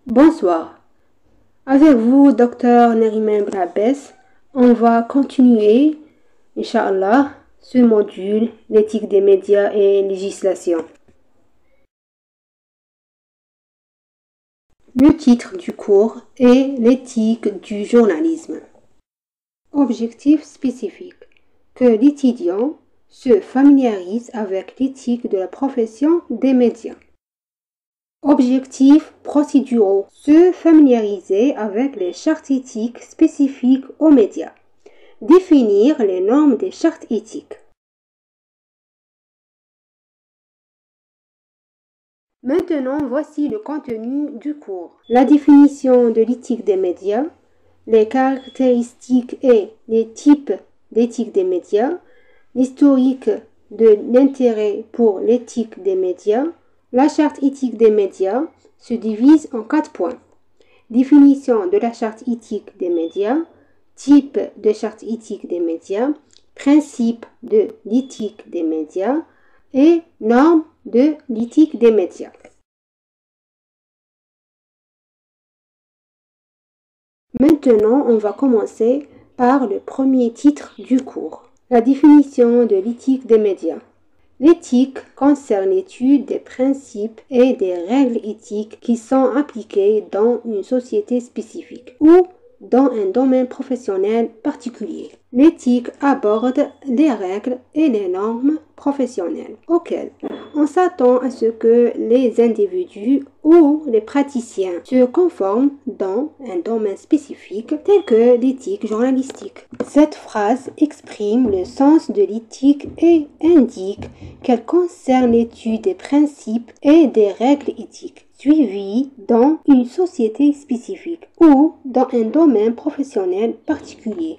Bonsoir. Avec vous, Dr Neriman Brabès, on va continuer, Inch'Allah, ce module, l'éthique des médias et législation. Le titre du cours est l'éthique du journalisme. Objectif spécifique. Que l'étudiant se familiarise avec l'éthique de la profession des médias. Objectifs procéduraux. Se familiariser avec les chartes éthiques spécifiques aux médias. Définir les normes des chartes éthiques. Maintenant, voici le contenu du cours. La définition de l'éthique des médias, les caractéristiques et les types d'éthique des médias, l'historique de l'intérêt pour l'éthique des médias. La charte éthique des médias se divise en 4 points. Définition de la charte éthique des médias, type de charte éthique des médias, principe de l'éthique des médias et normes de l'éthique des médias. Maintenant, on va commencer par le premier titre du cours, la définition de l'éthique des médias. L'éthique concerne l'étude des principes et des règles éthiques qui sont appliquées dans une société spécifique ou dans un domaine professionnel particulier. L'éthique aborde les règles et les normes professionnelles auxquelles on s'attend à ce que les individus ou les praticiens se conforment dans un domaine spécifique tel que l'éthique journalistique. Cette phrase exprime le sens de l'éthique et indique qu'elle concerne l'étude des principes et des règles éthiques suivis dans une société spécifique ou dans un domaine professionnel particulier.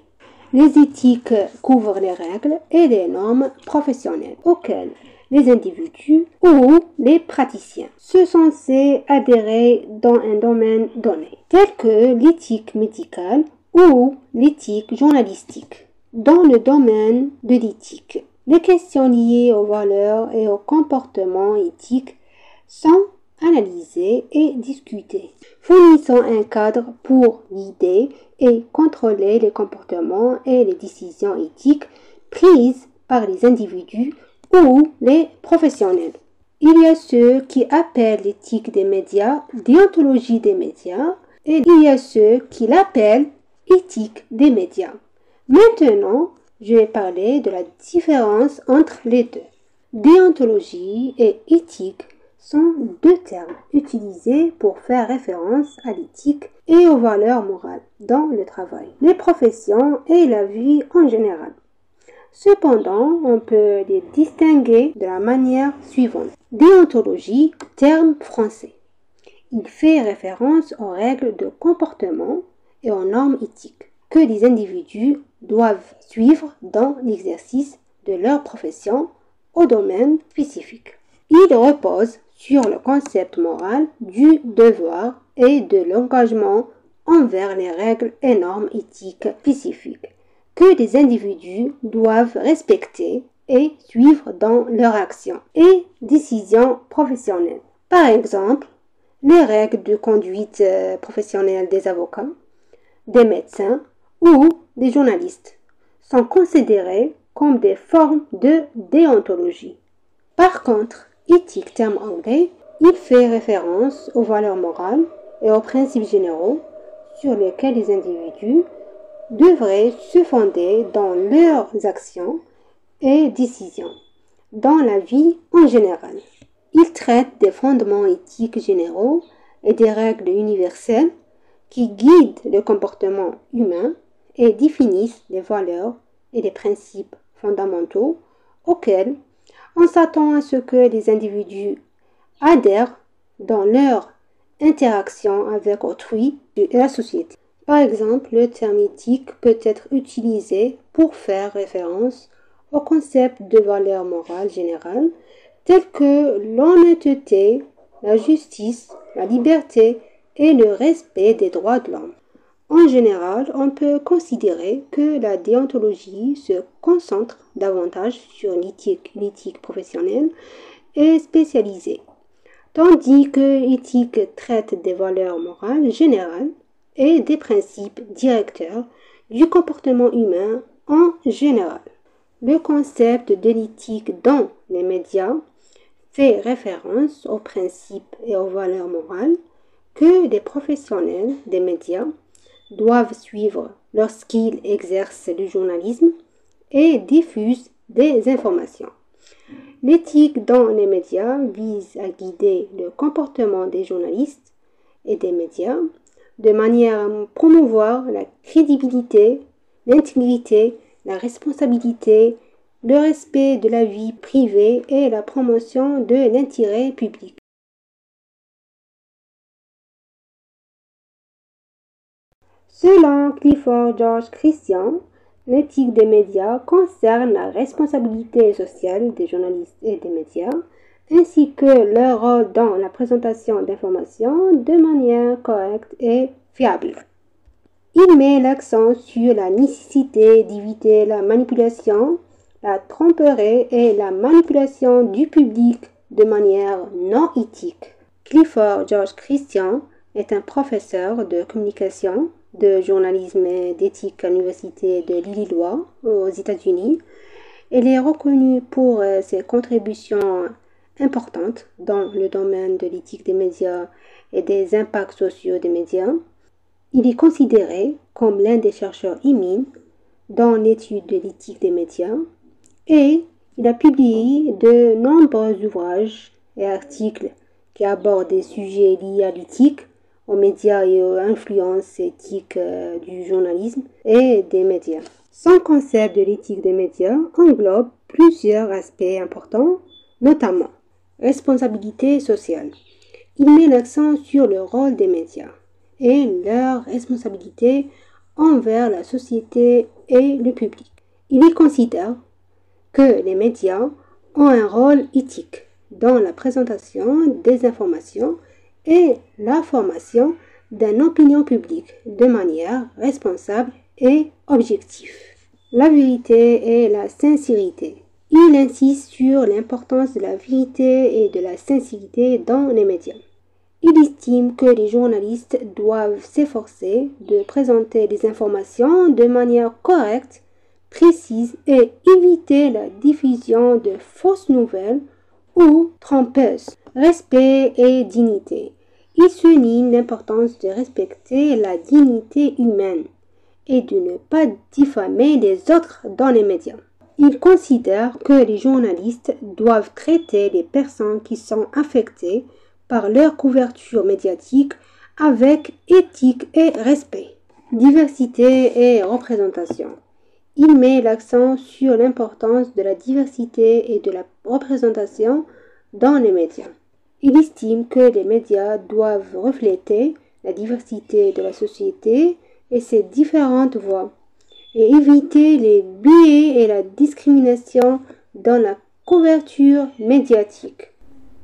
Les éthiques couvrent les règles et les normes professionnelles auxquelles les individus ou les praticiens se sont censés adhérer dans un domaine donné, tel que l'éthique médicale ou l'éthique journalistique. Dans le domaine de l'éthique, les questions liées aux valeurs et aux comportements éthiques sont analysées et discutées, fournissant un cadre pour guider et contrôler les comportements et les décisions éthiques prises par les individus ou les professionnels. Il y a ceux qui appellent l'éthique des médias déontologie des médias et il y a ceux qui l'appellent éthique des médias. Maintenant, je vais parler de la différence entre les deux. Déontologie et éthique sont deux termes utilisés pour faire référence à l'éthique et aux valeurs morales dans le travail, les professions et la vie en général. Cependant, on peut les distinguer de la manière suivante. Déontologie, terme français. Il fait référence aux règles de comportement et aux normes éthiques que les individus doivent suivre dans l'exercice de leur profession au domaine spécifique. Il repose sur le concept moral du devoir et de l'engagement envers les règles et normes éthiques spécifiques que les individus doivent respecter et suivre dans leurs actions et décisions professionnelles. Par exemple, les règles de conduite professionnelle des avocats, des médecins ou des journalistes sont considérées comme des formes de déontologie. Par contre, éthique, terme anglais, il fait référence aux valeurs morales et aux principes généraux sur lesquels les individus devraient se fonder dans leurs actions et décisions, dans la vie en général. Il traite des fondements éthiques généraux et des règles universelles qui guident le comportement humain et définissent les valeurs et les principes fondamentaux auxquels on s'attend à ce que les individus adhèrent dans leur interaction avec autrui et la société. Par exemple, le terme éthique peut être utilisé pour faire référence au concept de valeurs morales générales telles que l'honnêteté, la justice, la liberté et le respect des droits de l'homme. En général, on peut considérer que la déontologie se concentre davantage sur l'éthique professionnelle et spécialisée. tandis que l'éthique traite des valeurs morales générales et des principes directeurs du comportement humain en général. Le concept de l'éthique dans les médias fait référence aux principes et aux valeurs morales que les professionnels des médias doivent suivre lorsqu'ils exercent le journalisme et diffusent des informations. L'éthique dans les médias vise à guider le comportement des journalistes et des médias de manière à promouvoir la crédibilité, l'intégrité, la responsabilité, le respect de la vie privée et la promotion de l'intérêt public. Selon Clifford George Christian, l'éthique des médias concerne la responsabilité sociale des journalistes et des médias, ainsi que leur rôle dans la présentation d'informations de manière correcte et fiable. Il met l'accent sur la nécessité d'éviter la manipulation, la tromperie et la manipulation du public de manière non éthique. Clifford George Christian est un professeur de communication, de journalisme et d'éthique à l'Université de l'Illinois aux États-Unis. Il est reconnu pour ses contributions importantes dans le domaine de l'éthique des médias et des impacts sociaux des médias. Il est considéré comme l'un des chercheurs éminents dans l'étude de l'éthique des médias et il a publié de nombreux ouvrages et articles qui abordent des sujets liés à l'éthique, aux médias et aux influences éthiques du journalisme et des médias. Son concept de l'éthique des médias englobe plusieurs aspects importants, notamment responsabilité sociale. Il met l'accent sur le rôle des médias et leur responsabilité envers la société et le public. Il y considère que les médias ont un rôle éthique dans la présentation des informations et la formation d'une opinion publique de manière responsable et objective. La vérité et la sincérité. Il insiste sur l'importance de la vérité et de la sincérité dans les médias. Il estime que les journalistes doivent s'efforcer de présenter des informations de manière correcte, précise et éviter la diffusion de fausses nouvelles ou trompeuses. Respect et dignité. Il souligne l'importance de respecter la dignité humaine et de ne pas diffamer les autres dans les médias. Il considère que les journalistes doivent traiter les personnes qui sont affectées par leur couverture médiatique avec éthique et respect. Diversité et représentation. Il met l'accent sur l'importance de la diversité et de la représentation dans les médias. Il estime que les médias doivent refléter la diversité de la société et ses différentes voix, et éviter les biais et la discrimination dans la couverture médiatique.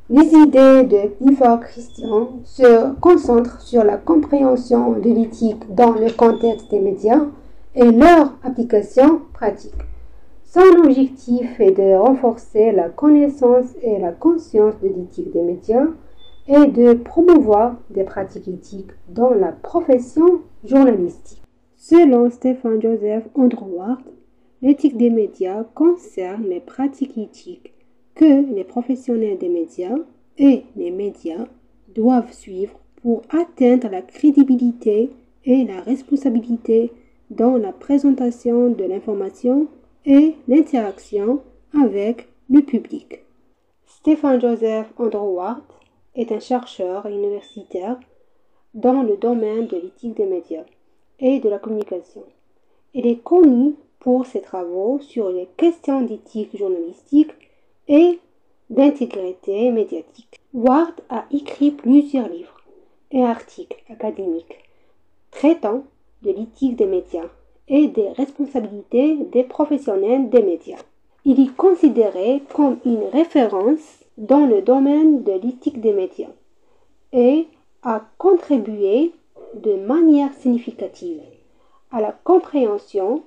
Les idées de Clifford Christian se concentrent sur la compréhension de l'éthique dans le contexte des médias et leur application pratique. Son objectif est de renforcer la connaissance et la conscience de l'éthique des médias et de promouvoir des pratiques éthiques dans la profession journalistique. Selon Stephen Joseph Andrew-Ward, l'éthique des médias concerne les pratiques éthiques que les professionnels des médias et les médias doivent suivre pour atteindre la crédibilité et la responsabilité dans la présentation de l'information et l'interaction avec le public. Stephen Joseph Andrew-Ward est un chercheur universitaire dans le domaine de l'éthique des médias et de la communication. Il est connu pour ses travaux sur les questions d'éthique journalistique et d'intégrité médiatique. Ward a écrit plusieurs livres et articles académiques traitant de l'éthique des médias et des responsabilités des professionnels des médias. Il est considéré comme une référence dans le domaine de l'éthique des médias et a contribué de manière significative à la compréhension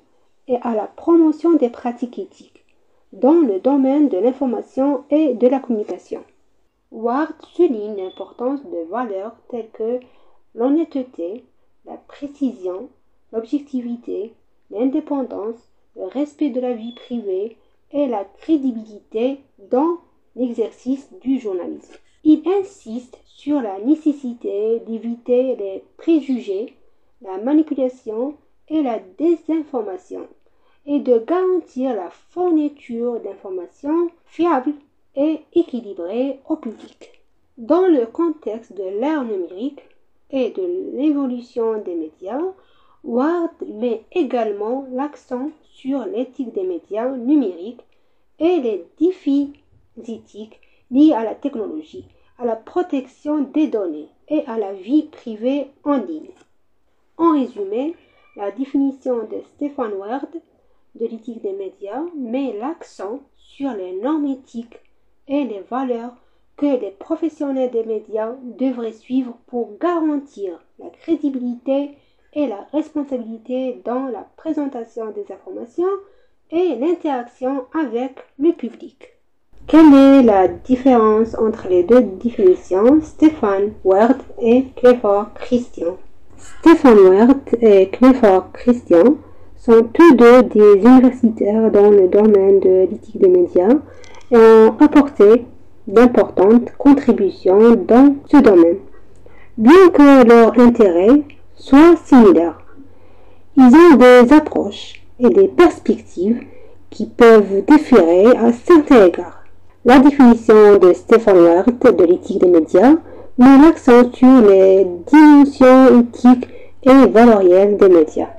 et à la promotion des pratiques éthiques dans le domaine de l'information et de la communication. Ward souligne l'importance de valeurs telles que l'honnêteté, la précision, l'objectivité, l'indépendance, le respect de la vie privée et la crédibilité dans l'exercice du journalisme. Il insiste sur la nécessité d'éviter les préjugés, la manipulation et la désinformation et de garantir la fourniture d'informations fiables et équilibrées au public. Dans le contexte de l'ère numérique et de l'évolution des médias, Ward met également l'accent sur l'éthique des médias numériques et les défis éthiques liés à la technologie, à la protection des données et à la vie privée en ligne. En résumé, la définition de Stephen Ward de l'éthique des médias met l'accent sur les normes éthiques et les valeurs que les professionnels des médias devraient suivre pour garantir la crédibilité et la responsabilité dans la présentation des informations et l'interaction avec le public. Quelle est la différence entre les deux définitions, Stephen Ward et Clifford Christian? Stephen Ward et Clifford Christian sont tous deux des universitaires dans le domaine de l'éthique des médias et ont apporté d'importantes contributions dans ce domaine. Bien que leurs intérêts soient similaires, ils ont des approches et des perspectives qui peuvent différer à certains égards. La définition de Stephen Ward de l'éthique des médias met l'accent sur les dimensions éthiques et valorielles des médias.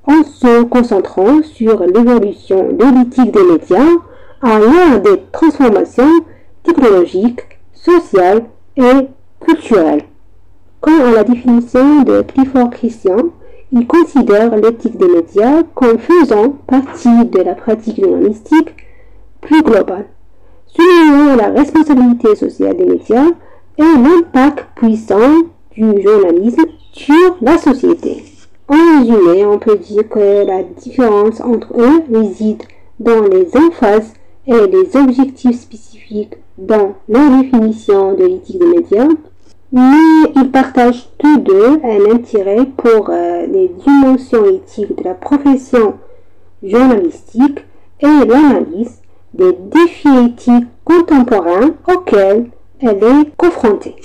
En se concentrant sur l'évolution de l'éthique des médias à l'ère des transformations technologiques, sociales et culturelles. Quant à la définition de Clifford Christian, il considère l'éthique des médias comme faisant partie de la pratique journalistique plus globale, soulignant la responsabilité sociale des médias et l'impact puissant du journalisme sur la société. En résumé, on peut dire que la différence entre eux réside dans les emphases et les objectifs spécifiques dans leur définition de l'éthique des médias, mais ils partagent tous deux un intérêt pour les dimensions éthiques de la profession journalistique et l'analyse des défis éthiques contemporains auxquels elle est confrontée.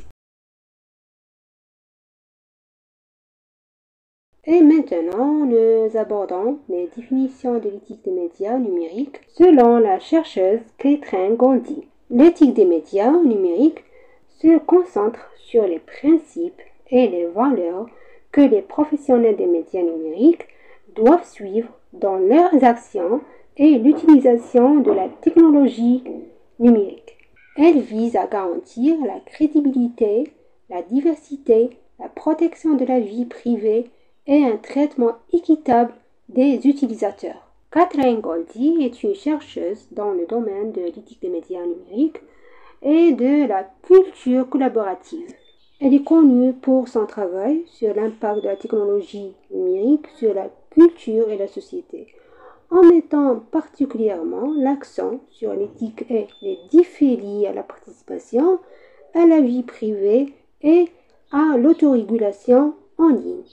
Et maintenant, nous abordons les définitions de l'éthique des médias numériques selon la chercheuse Katherine Goldie. L'éthique des médias numériques se concentre sur les principes et les valeurs que les professionnels des médias numériques doivent suivre dans leurs actions et l'utilisation de la technologie numérique. Elle vise à garantir la crédibilité, la diversité, la protection de la vie privée et un traitement équitable des utilisateurs. Katherine Goldie est une chercheuse dans le domaine de l'éthique des médias numériques et de la culture collaborative. Elle est connue pour son travail sur l'impact de la technologie numérique sur la culture et la société, en mettant particulièrement l'accent sur l'éthique et les défis liés à la participation, à la vie privée et à l'autorégulation en ligne.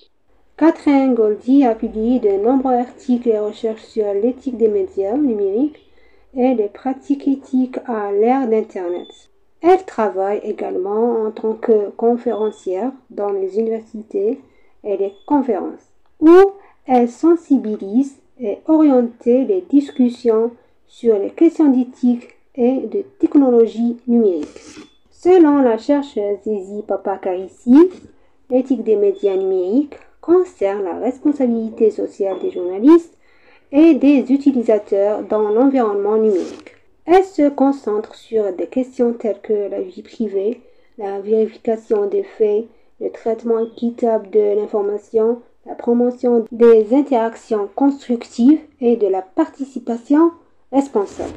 Katherine Goldie a publié de nombreux articles et recherches sur l'éthique des médias numériques et les pratiques éthiques à l'ère d'Internet. Elle travaille également en tant que conférencière dans les universités et les conférences, où elle sensibilise et oriente les discussions sur les questions d'éthique et de technologie numérique. Selon la chercheuse Zizi Papakarissi, l'éthique des médias numériques concerne la responsabilité sociale des journalistes et des utilisateurs dans l'environnement numérique. Elle se concentre sur des questions telles que la vie privée, la vérification des faits, le traitement équitable de l'information, la promotion des interactions constructives et de la participation responsable.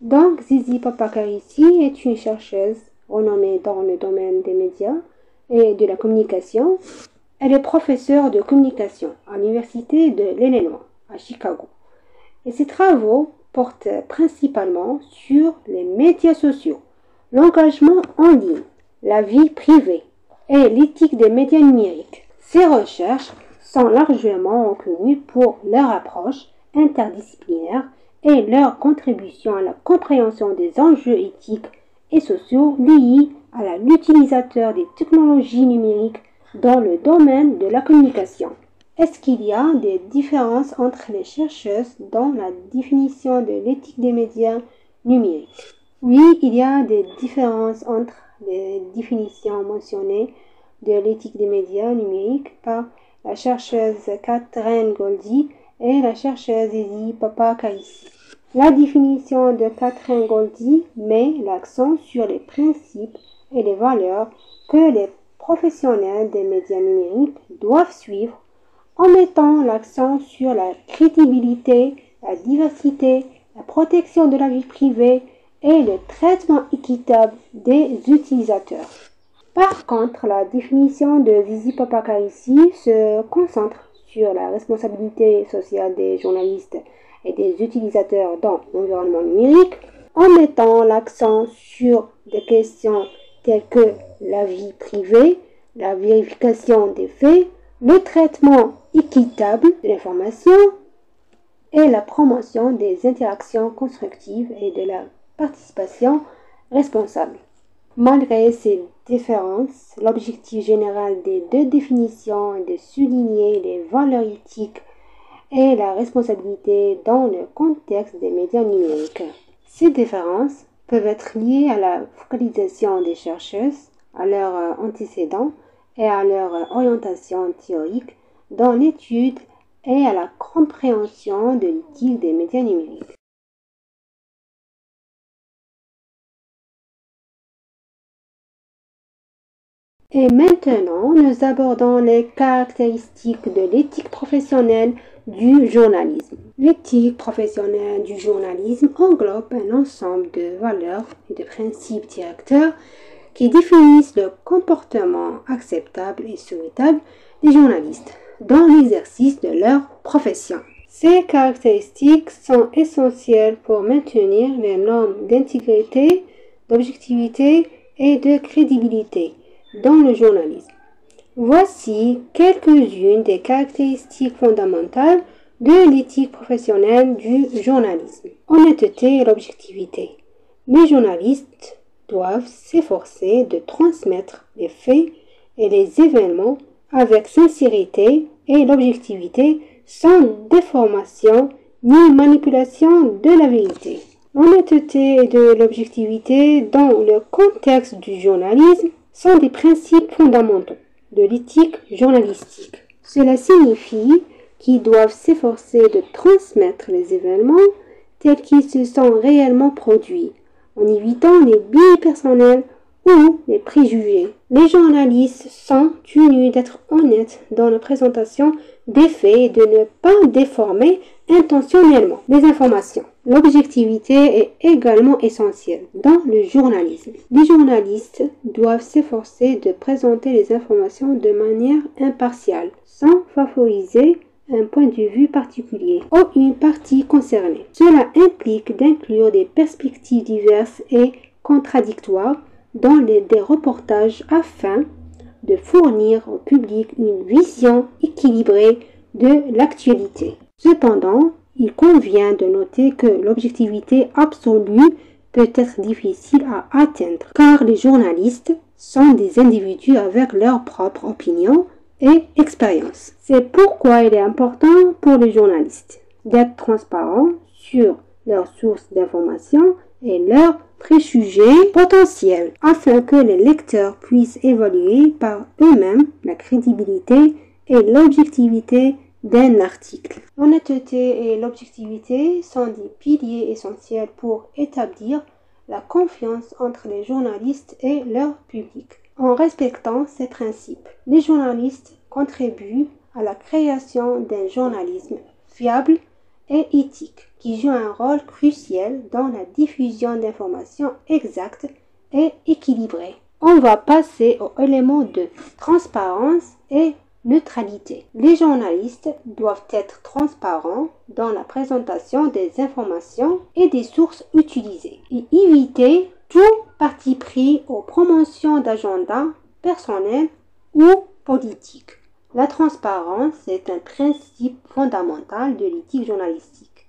Donc, Zizi Papakarissi est une chercheuse renommée dans le domaine des médias et de la communication. Elle est professeure de communication à l'université de l'Illinois à Chicago. Et ses travaux portent principalement sur les médias sociaux, l'engagement en ligne, la vie privée et l'éthique des médias numériques. Ces recherches sont largement reconnues pour leur approche interdisciplinaire et leur contribution à la compréhension des enjeux éthiques et sociaux liés à l'utilisateur des technologies numériques dans le domaine de la communication. Est-ce qu'il y a des différences entre les chercheuses dans la définition de l'éthique des médias numériques? Oui, il y a des différences entre les définitions mentionnées de l'éthique des médias numériques par la chercheuse Catherine Goldie et la chercheuse Izzy Papakaisi. La définition de Catherine Goldie met l'accent sur les principes et les valeurs que les professionnels des médias numériques doivent suivre en mettant l'accent sur la crédibilité, la diversité, la protection de la vie privée et le traitement équitable des utilisateurs. Par contre, la définition de Izzy Papakaisi se concentre sur la responsabilité sociale des journalistes et des utilisateurs dans l'environnement numérique en mettant l'accent sur des questions telles que la vie privée, la vérification des faits, le traitement équitable de l'information et la promotion des interactions constructives et de la participation responsable. Malgré ces différences, l'objectif général des deux définitions est de souligner les valeurs éthiques et la responsabilité dans le contexte des médias numériques. Ces différences peuvent être liées à la focalisation des chercheuses, à leurs antécédents et à leur orientation théorique dans l'étude et à la compréhension de l'éthique des médias numériques. Et maintenant, nous abordons les caractéristiques de l'éthique professionnelle du journalisme. L'éthique professionnelle du journalisme englobe un ensemble de valeurs et de principes directeurs qui définissent le comportement acceptable et souhaitable des journalistes dans l'exercice de leur profession. Ces caractéristiques sont essentielles pour maintenir les normes d'intégrité, d'objectivité et de crédibilité dans le journalisme. Voici quelques-unes des caractéristiques fondamentales de l'éthique professionnelle du journalisme. Honnêteté et l'objectivité. Les journalistes doivent s'efforcer de transmettre les faits et les événements avec sincérité et l'objectivité sans déformation ni manipulation de la vérité. L'honnêteté et de l'objectivité dans le contexte du journalisme sont des principes fondamentaux de l'éthique journalistique. Cela signifie qu'ils doivent s'efforcer de transmettre les événements tels qu'ils se sont réellement produits, en évitant les biais personnels ou les préjugés. Les journalistes sont tenus d'être honnêtes dans la présentation des faits et de ne pas déformer intentionnellement les informations. L'objectivité est également essentielle dans le journalisme. Les journalistes doivent s'efforcer de présenter les informations de manière impartiale, sans favoriser un point de vue particulier ou une partie concernée. Cela implique d'inclure des perspectives diverses et contradictoires dans des reportages afin de fournir au public une vision équilibrée de l'actualité. Cependant, il convient de noter que l'objectivité absolue peut être difficile à atteindre, car les journalistes sont des individus avec leurs propres opinions et expériences. C'est pourquoi il est important pour les journalistes d'être transparents sur leurs sources d'information et leurs préjugés potentiels, afin que les lecteurs puissent évaluer par eux-mêmes la crédibilité et l'objectivité d'un article. L'honnêteté et l'objectivité sont des piliers essentiels pour établir la confiance entre les journalistes et leur public. En respectant ces principes, les journalistes contribuent à la création d'un journalisme fiable et éthique qui joue un rôle crucial dans la diffusion d'informations exactes et équilibrées. On va passer aux éléments de transparence et neutralité. Les journalistes doivent être transparents dans la présentation des informations et des sources utilisées et éviter tout parti pris aux promotions d'agendas personnels ou politiques. La transparence est un principe fondamental de l'éthique journalistique.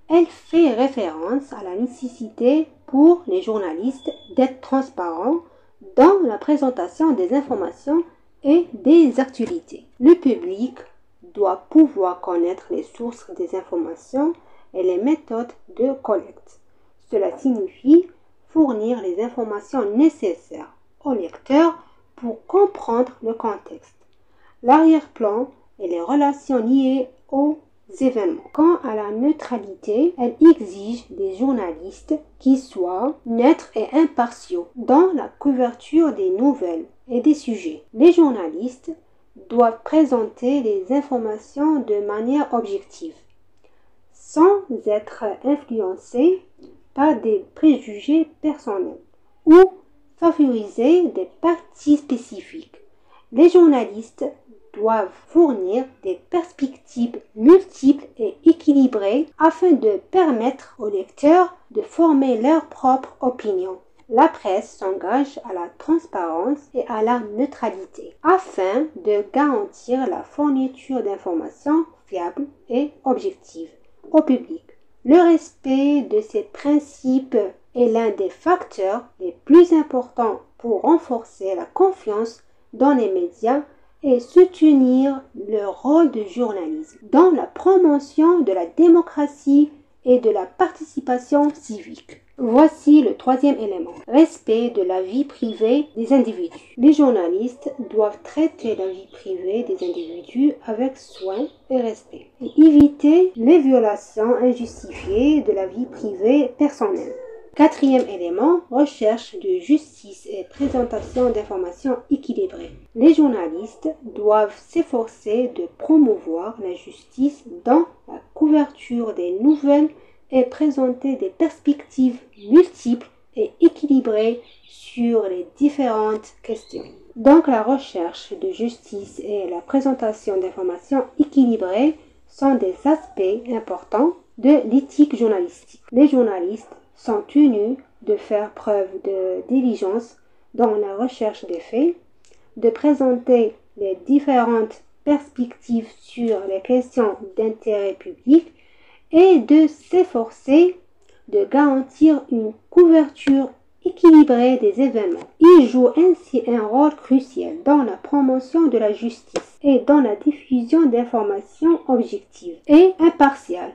Elle fait référence à la nécessité pour les journalistes d'être transparents dans la présentation des informations et des actualités. Le public doit pouvoir connaître les sources des informations et les méthodes de collecte. Cela signifie fournir les informations nécessaires au lecteur pour comprendre le contexte, l'arrière-plan et les relations liées aux événements. Quant à la neutralité, elle exige des journalistes qui soient neutres et impartiaux dans la couverture des nouvelles et des sujets. Les journalistes doivent présenter les informations de manière objective, sans être influencés par des préjugés personnels ou favoriser des partis spécifiques. Les journalistes doivent fournir des perspectives multiples et équilibrées afin de permettre aux lecteurs de former leur propre opinion. La presse s'engage à la transparence et à la neutralité afin de garantir la fourniture d'informations fiables et objectives au public. Le respect de ces principes est l'un des facteurs les plus importants pour renforcer la confiance dans les médias et soutenir le rôle du journalisme dans la promotion de la démocratie et de la participation civique. Voici le troisième élément, respect de la vie privée des individus. Les journalistes doivent traiter la vie privée des individus avec soin et respect et éviter les violations injustifiées de la vie privée personnelle. Quatrième élément, recherche de justice et présentation d'informations équilibrées. Les journalistes doivent s'efforcer de promouvoir la justice dans la couverture des nouvelles et présenter des perspectives multiples et équilibrées sur les différentes questions. Donc la recherche de justice et la présentation d'informations équilibrées sont des aspects importants de l'éthique journalistique. Les journalistes sont tenus de faire preuve de diligence dans la recherche des faits, de présenter les différentes perspectives sur les questions d'intérêt public et de s'efforcer de garantir une couverture équilibrée des événements. Ils jouent ainsi un rôle crucial dans la promotion de la justice et dans la diffusion d'informations objectives et impartiales.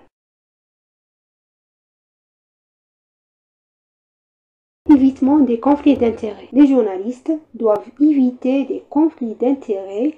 Évitement des conflits d'intérêts. Les journalistes doivent éviter des conflits d'intérêts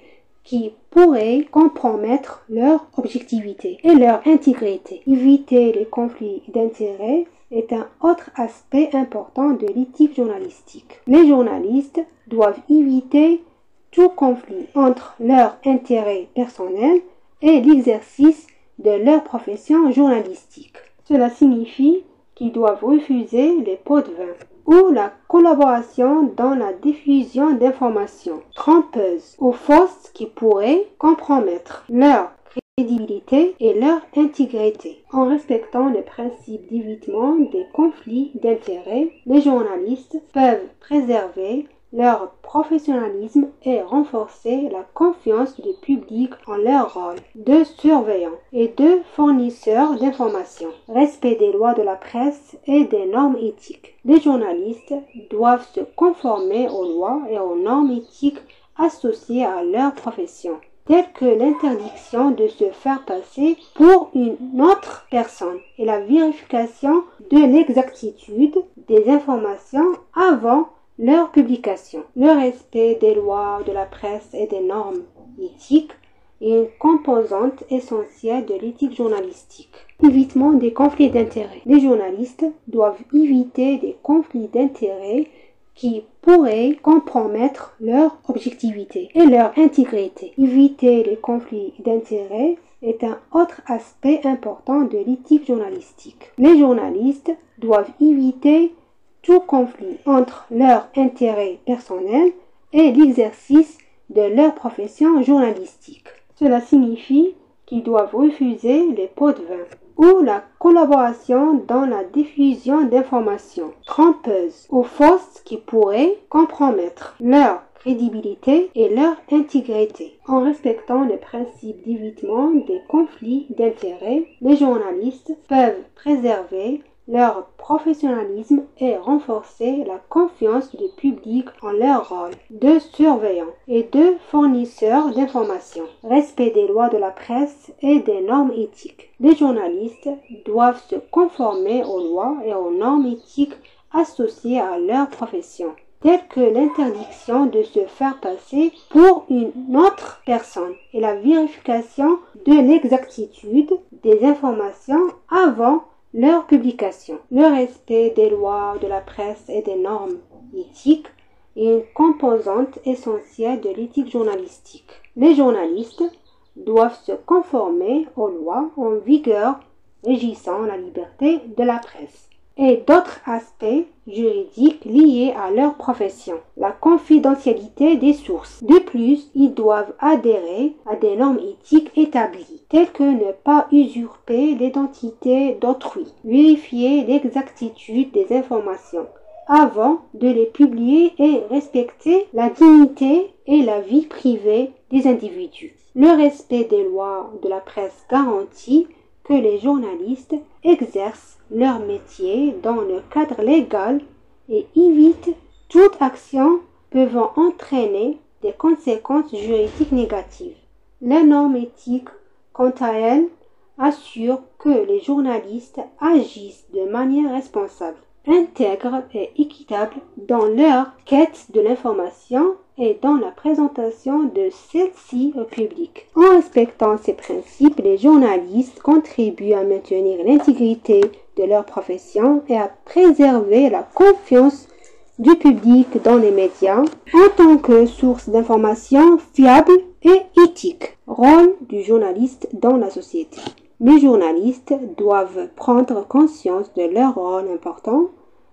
qui pourraient compromettre leur objectivité et leur intégrité. Éviter les conflits d'intérêts est un autre aspect important de l'éthique journalistique. Les journalistes doivent éviter tout conflit entre leur intérêt personnel et l'exercice de leur profession journalistique. Cela signifie qu'ils doivent refuser les pots de vin ou la collaboration dans la diffusion d'informations trompeuses ou fausses qui pourraient compromettre leur crédibilité et leur intégrité. En respectant les principes d'évitement des conflits d'intérêts, les journalistes peuvent préserver leur professionnalisme et renforcer la confiance du public en leur rôle de surveillant et de fournisseur d'informations. Respect des lois de la presse et des normes éthiques. Les journalistes doivent se conformer aux lois et aux normes éthiques associées à leur profession, telles que l'interdiction de se faire passer pour une autre personne et la vérification de l'exactitude des informations avant leur publication. Le respect des lois de la presse et des normes éthiques est une composante essentielle de l'éthique journalistique. Évitement des conflits d'intérêts. Les journalistes doivent éviter des conflits d'intérêts qui pourraient compromettre leur objectivité et leur intégrité. Éviter les conflits d'intérêts est un autre aspect important de l'éthique journalistique. Les journalistes doivent éviter tout conflit entre leur intérêt personnel et l'exercice de leur profession journalistique. Cela signifie qu'ils doivent refuser les pots de vin ou la collaboration dans la diffusion d'informations trompeuses ou fausses qui pourraient compromettre leur crédibilité et leur intégrité. En respectant le principe d'évitement des conflits d'intérêts, les journalistes peuvent préserver leur professionnalisme et renforcer la confiance du public en leur rôle de surveillant et de fournisseur d'informations. Respect des lois de la presse et des normes éthiques. Les journalistes doivent se conformer aux lois et aux normes éthiques associées à leur profession, telles que l'interdiction de se faire passer pour une autre personne et la vérification de l'exactitude des informations avant leur publication. Le respect des lois de la presse et des normes éthiques est une composante essentielle de l'éthique journalistique. Les journalistes doivent se conformer aux lois en vigueur régissant la liberté de la presse et d'autres aspects juridiques liés à leur profession, la confidentialité des sources. De plus, ils doivent adhérer à des normes éthiques établies, telles que ne pas usurper l'identité d'autrui, vérifier l'exactitude des informations avant de les publier et respecter la dignité et la vie privée des individus. Le respect des lois de la presse garantit que les journalistes exercent leur métier dans le cadre légal et évite toute action pouvant entraîner des conséquences juridiques négatives. Les normes éthiques, quant à elles, assurent que les journalistes agissent de manière responsable, intègre et équitable dans leur quête de l'information et dans la présentation de celle-ci au public. En respectant ces principes, les journalistes contribuent à maintenir l'intégrité de leur profession et à préserver la confiance du public dans les médias en tant que source d'information fiable et éthique. Rôle du journaliste dans la société. Les journalistes doivent prendre conscience de leur rôle important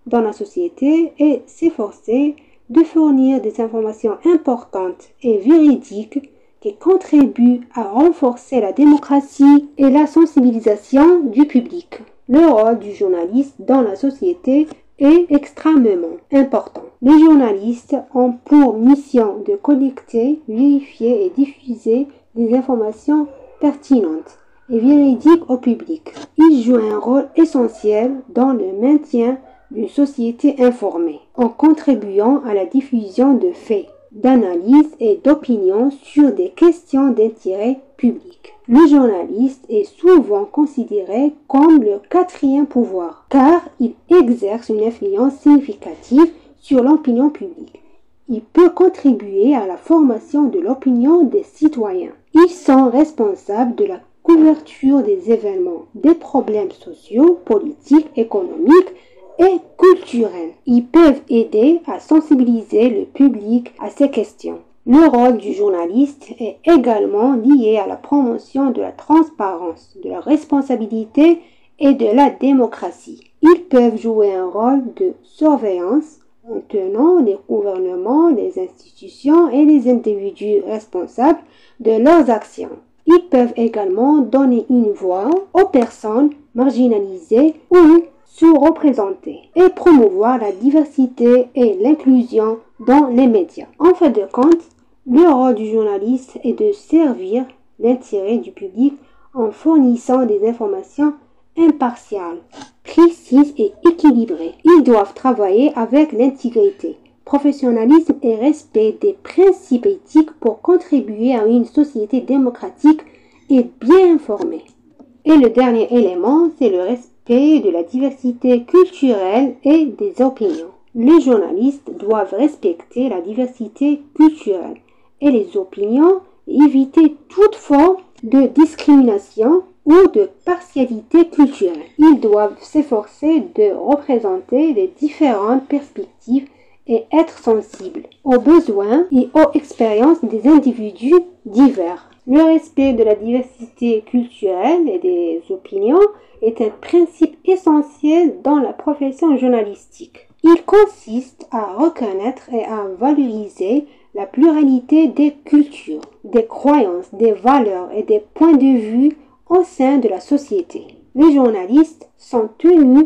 dans la société et s'efforcer de fournir des informations importantes et véridiques qui contribuent à renforcer la démocratie et la sensibilisation du public. Le rôle du journaliste dans la société est extrêmement important. Les journalistes ont pour mission de collecter, vérifier et diffuser des informations pertinentes et véridiques au public. Ils jouent un rôle essentiel dans le maintien d'une société informée, en contribuant à la diffusion de faits, d'analyses et d'opinions sur des questions d'intérêt public. Le journaliste est souvent considéré comme le quatrième pouvoir, car il exerce une influence significative sur l'opinion publique. Il peut contribuer à la formation de l'opinion des citoyens. Ils sont responsables de la couverture des événements, des problèmes sociaux, politiques, économiques et culturels. Ils peuvent aider à sensibiliser le public à ces questions. Le rôle du journaliste est également lié à la promotion de la transparence, de la responsabilité et de la démocratie. Ils peuvent jouer un rôle de surveillance en tenant les gouvernements, les institutions et les individus responsables de leurs actions. Ils peuvent également donner une voix aux personnes marginalisées ou sous-représentées et promouvoir la diversité et l'inclusion dans les médias. En fin de compte, le rôle du journaliste est de servir l'intérêt du public en fournissant des informations impartiales, précises et équilibrées. Ils doivent travailler avec l'intégrité, professionnalisme et respect des principes éthiques pour contribuer à une société démocratique et bien informée. Et le dernier élément, c'est le respect de la diversité culturelle et des opinions. Les journalistes doivent respecter la diversité culturelle et les opinions et éviter toute forme de discrimination ou de partialité culturelle. Ils doivent s'efforcer de représenter les différentes perspectives et être sensibles aux besoins et aux expériences des individus divers. Le respect de la diversité culturelle et des opinions est un principe essentiel dans la profession journalistique. Il consiste à reconnaître et à valoriser la pluralité des cultures, des croyances, des valeurs et des points de vue au sein de la société. Les journalistes sont tenus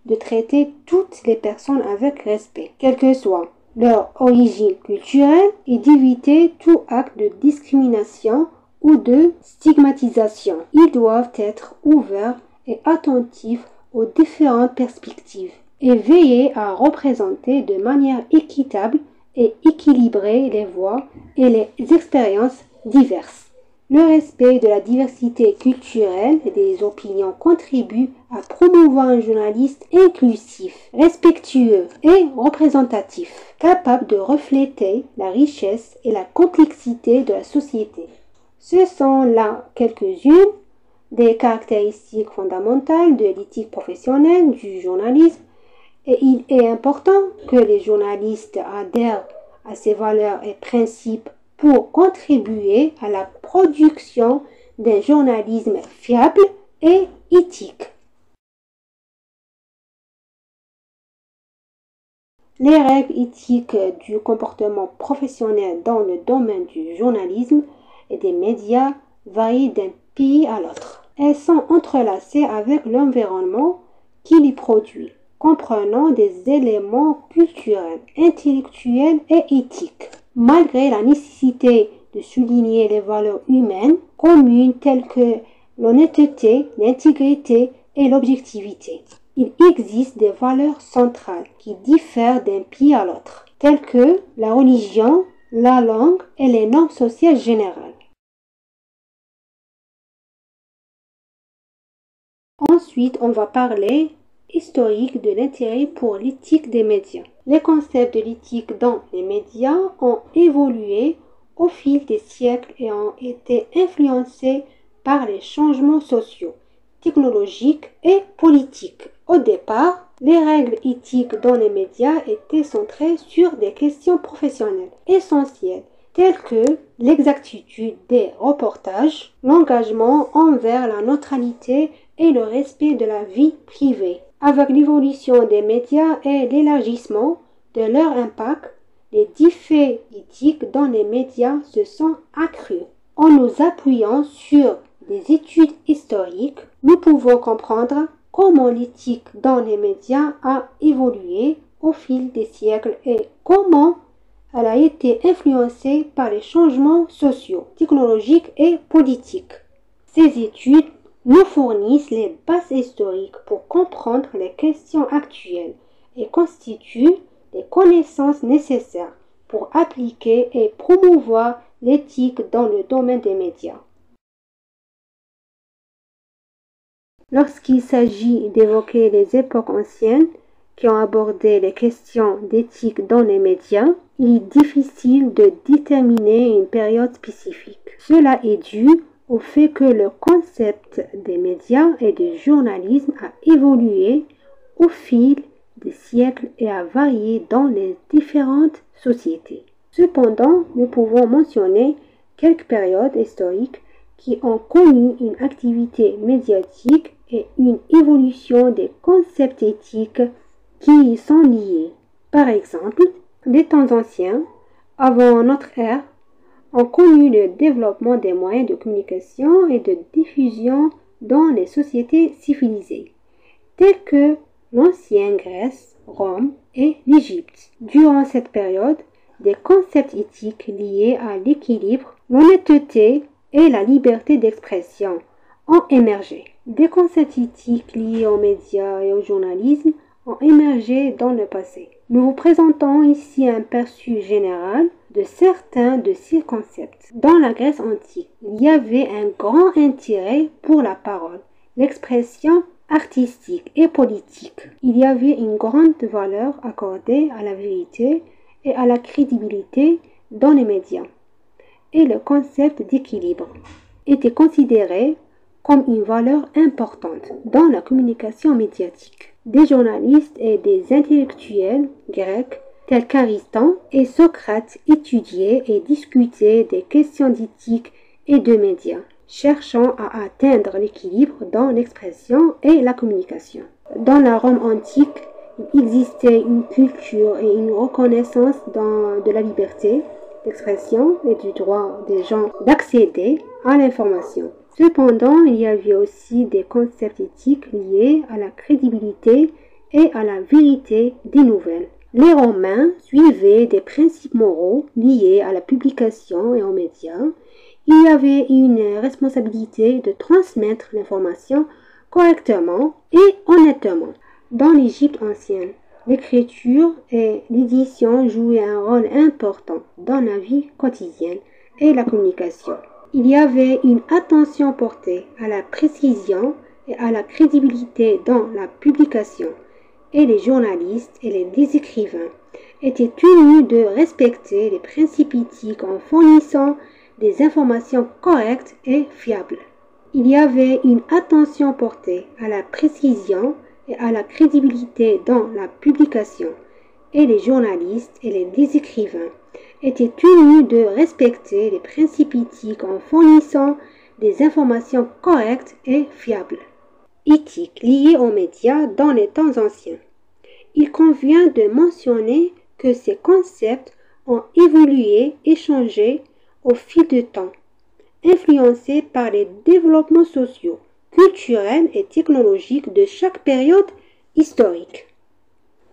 de traiter toutes les personnes avec respect, quelle que soit leur origine culturelle, et d'éviter tout acte de discrimination ou de stigmatisation. Ils doivent être ouverts et attentifs aux différentes perspectives et veiller à représenter de manière équitable et équilibrer les voix et les expériences diverses. Le respect de la diversité culturelle et des opinions contribue à promouvoir un journaliste inclusif, respectueux et représentatif, capable de refléter la richesse et la complexité de la société. Ce sont là quelques-unes des caractéristiques fondamentales de l'éthique professionnelle du journalisme, et il est important que les journalistes adhèrent à ces valeurs et principes pour contribuer à la production d'un journalisme fiable et éthique. Les règles éthiques du comportement professionnel dans le domaine du journalisme et des médias varient d'un pays à l'autre. Elles sont entrelacées avec l'environnement qui les produit, comprenant des éléments culturels, intellectuels et éthiques. Malgré la nécessité de souligner les valeurs humaines communes telles que l'honnêteté, l'intégrité et l'objectivité, il existe des valeurs centrales qui diffèrent d'un pays à l'autre, telles que la religion, la langue et les normes sociales générales. Ensuite, on va parler historique de l'intérêt pour l'éthique des médias. Les concepts de l'éthique dans les médias ont évolué au fil des siècles et ont été influencés par les changements sociaux, technologiques et politiques. Au départ, les règles éthiques dans les médias étaient centrées sur des questions professionnelles essentielles, telles que l'exactitude des reportages, l'engagement envers la neutralité et le respect de la vie privée. Avec l'évolution des médias et l'élargissement de leur impact, les défis éthiques dans les médias se sont accrus. En nous appuyant sur des études historiques, nous pouvons comprendre comment l'éthique dans les médias a évolué au fil des siècles et comment elle a été influencée par les changements sociaux, technologiques et politiques. Ces études nous fournissent les bases historiques pour comprendre les questions actuelles et constituent les connaissances nécessaires pour appliquer et promouvoir l'éthique dans le domaine des médias. Lorsqu'il s'agit d'évoquer les époques anciennes qui ont abordé les questions d'éthique dans les médias, il est difficile de déterminer une période spécifique. Cela est dû au fait que le concept des médias et du journalisme a évolué au fil des siècles et a varié dans les différentes sociétés. Cependant, nous pouvons mentionner quelques périodes historiques qui ont connu une activité médiatique et une évolution des concepts éthiques qui y sont liés. Par exemple, les temps anciens, avant notre ère, ont connu le développement des moyens de communication et de diffusion dans les sociétés civilisées, telles que l'ancienne Grèce, Rome et l'Égypte. Durant cette période, des concepts éthiques liés à l'équilibre, l'honnêteté et la liberté d'expression ont émergé. Des concepts éthiques liés aux médias et au journalisme ont émergé dans le passé. Nous vous présentons ici un aperçu général de certains de ces concepts. Dans la Grèce antique, il y avait un grand intérêt pour la parole, l'expression artistique et politique. Il y avait une grande valeur accordée à la vérité et à la crédibilité dans les médias. Et le concept d'équilibre était considéré comme une valeur importante dans la communication médiatique. Des journalistes et des intellectuels grecs tels qu'Ariston et Socrate étudiaient et discutaient des questions d'éthique et de médias, cherchant à atteindre l'équilibre dans l'expression et la communication. Dans la Rome antique, il existait une culture et une reconnaissance de la liberté d'expression et du droit des gens d'accéder à l'information. Cependant, il y avait aussi des concepts éthiques liés à la crédibilité et à la vérité des nouvelles. Les Romains suivaient des principes moraux liés à la publication et aux médias. Il y avait une responsabilité de transmettre l'information correctement et honnêtement. Dans l'Égypte ancienne, l'écriture et l'édition jouaient un rôle important dans la vie quotidienne et la communication. Il y avait une attention portée à la précision et à la crédibilité dans la publication, et les journalistes et les écrivains étaient tenus de respecter les principes éthiques en fournissant des informations correctes et fiables. Il y avait une attention portée à la précision et à la crédibilité dans la publication, et les journalistes et les écrivains étaient tenus de respecter les principes éthiques en fournissant des informations correctes et fiables. Éthique liée aux médias dans les temps anciens. Il convient de mentionner que ces concepts ont évolué et changé au fil du temps, influencés par les développements sociaux, culturels et technologiques de chaque période historique.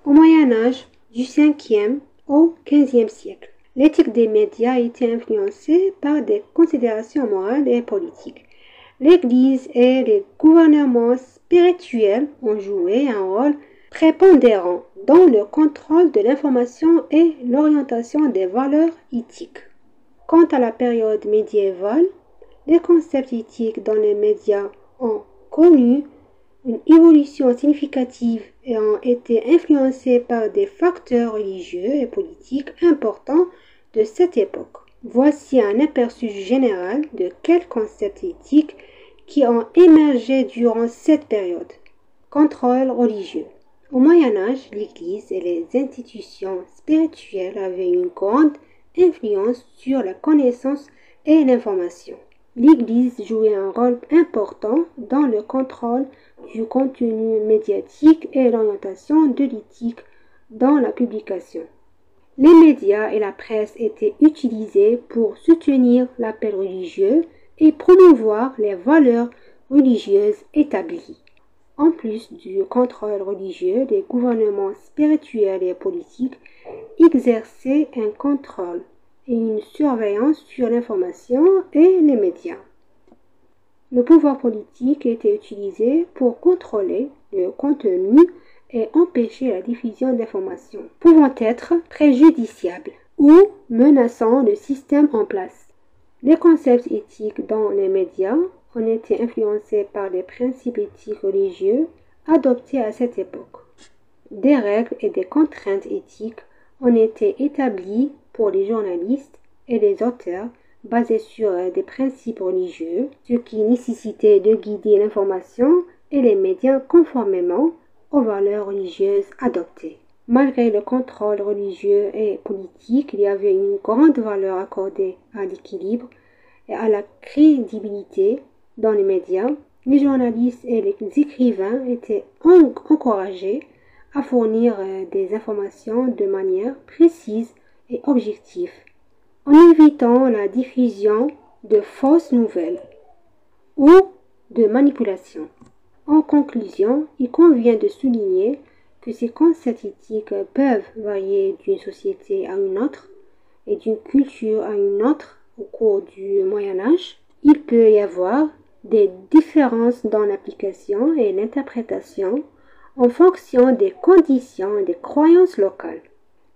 Au Moyen Âge, du 5e au 15e siècle, l'éthique des médias a été influencée par des considérations morales et politiques. L'Église et les gouvernements spirituels ont joué un rôle prépondérant dans le contrôle de l'information et l'orientation des valeurs éthiques. Quant à la période médiévale, les concepts éthiques dans les médias ont connu une évolution significative et ont été influencés par des facteurs religieux et politiques importants de cette époque. Voici un aperçu général de quelques concepts éthiques qui ont émergé durant cette période. Contrôle religieux. Au Moyen Âge, l'Église et les institutions spirituelles avaient une grande influence sur la connaissance et l'information. L'Église jouait un rôle important dans le contrôle du contenu médiatique et l'orientation de l'éthique dans la publication. Les médias et la presse étaient utilisés pour soutenir l'appel religieux et promouvoir les valeurs religieuses établies. En plus du contrôle religieux, les gouvernements spirituels et politiques exerçaient un contrôle et une surveillance sur l'information et les médias. Le pouvoir politique était utilisé pour contrôler le contenu et empêcher la diffusion d'informations pouvant être préjudiciables ou menaçant le système en place. Les concepts éthiques dans les médias ont été influencés par les principes éthiques religieux adoptés à cette époque. Des règles et des contraintes éthiques ont été établies pour les journalistes et les auteurs basées sur des principes religieux, ce qui nécessitait de guider l'information et les médias conformément aux valeurs religieuses adoptées. Malgré le contrôle religieux et politique, il y avait une grande valeur accordée à l'équilibre et à la crédibilité dans les médias. Les journalistes et les écrivains étaient encouragés à fournir des informations de manière précise et objective, en évitant la diffusion de fausses nouvelles ou de manipulations. En conclusion, il convient de souligner que ces concepts éthiques peuvent varier d'une société à une autre et d'une culture à une autre au cours du Moyen Âge. Il peut y avoir des différences dans l'application et l'interprétation en fonction des conditions et des croyances locales.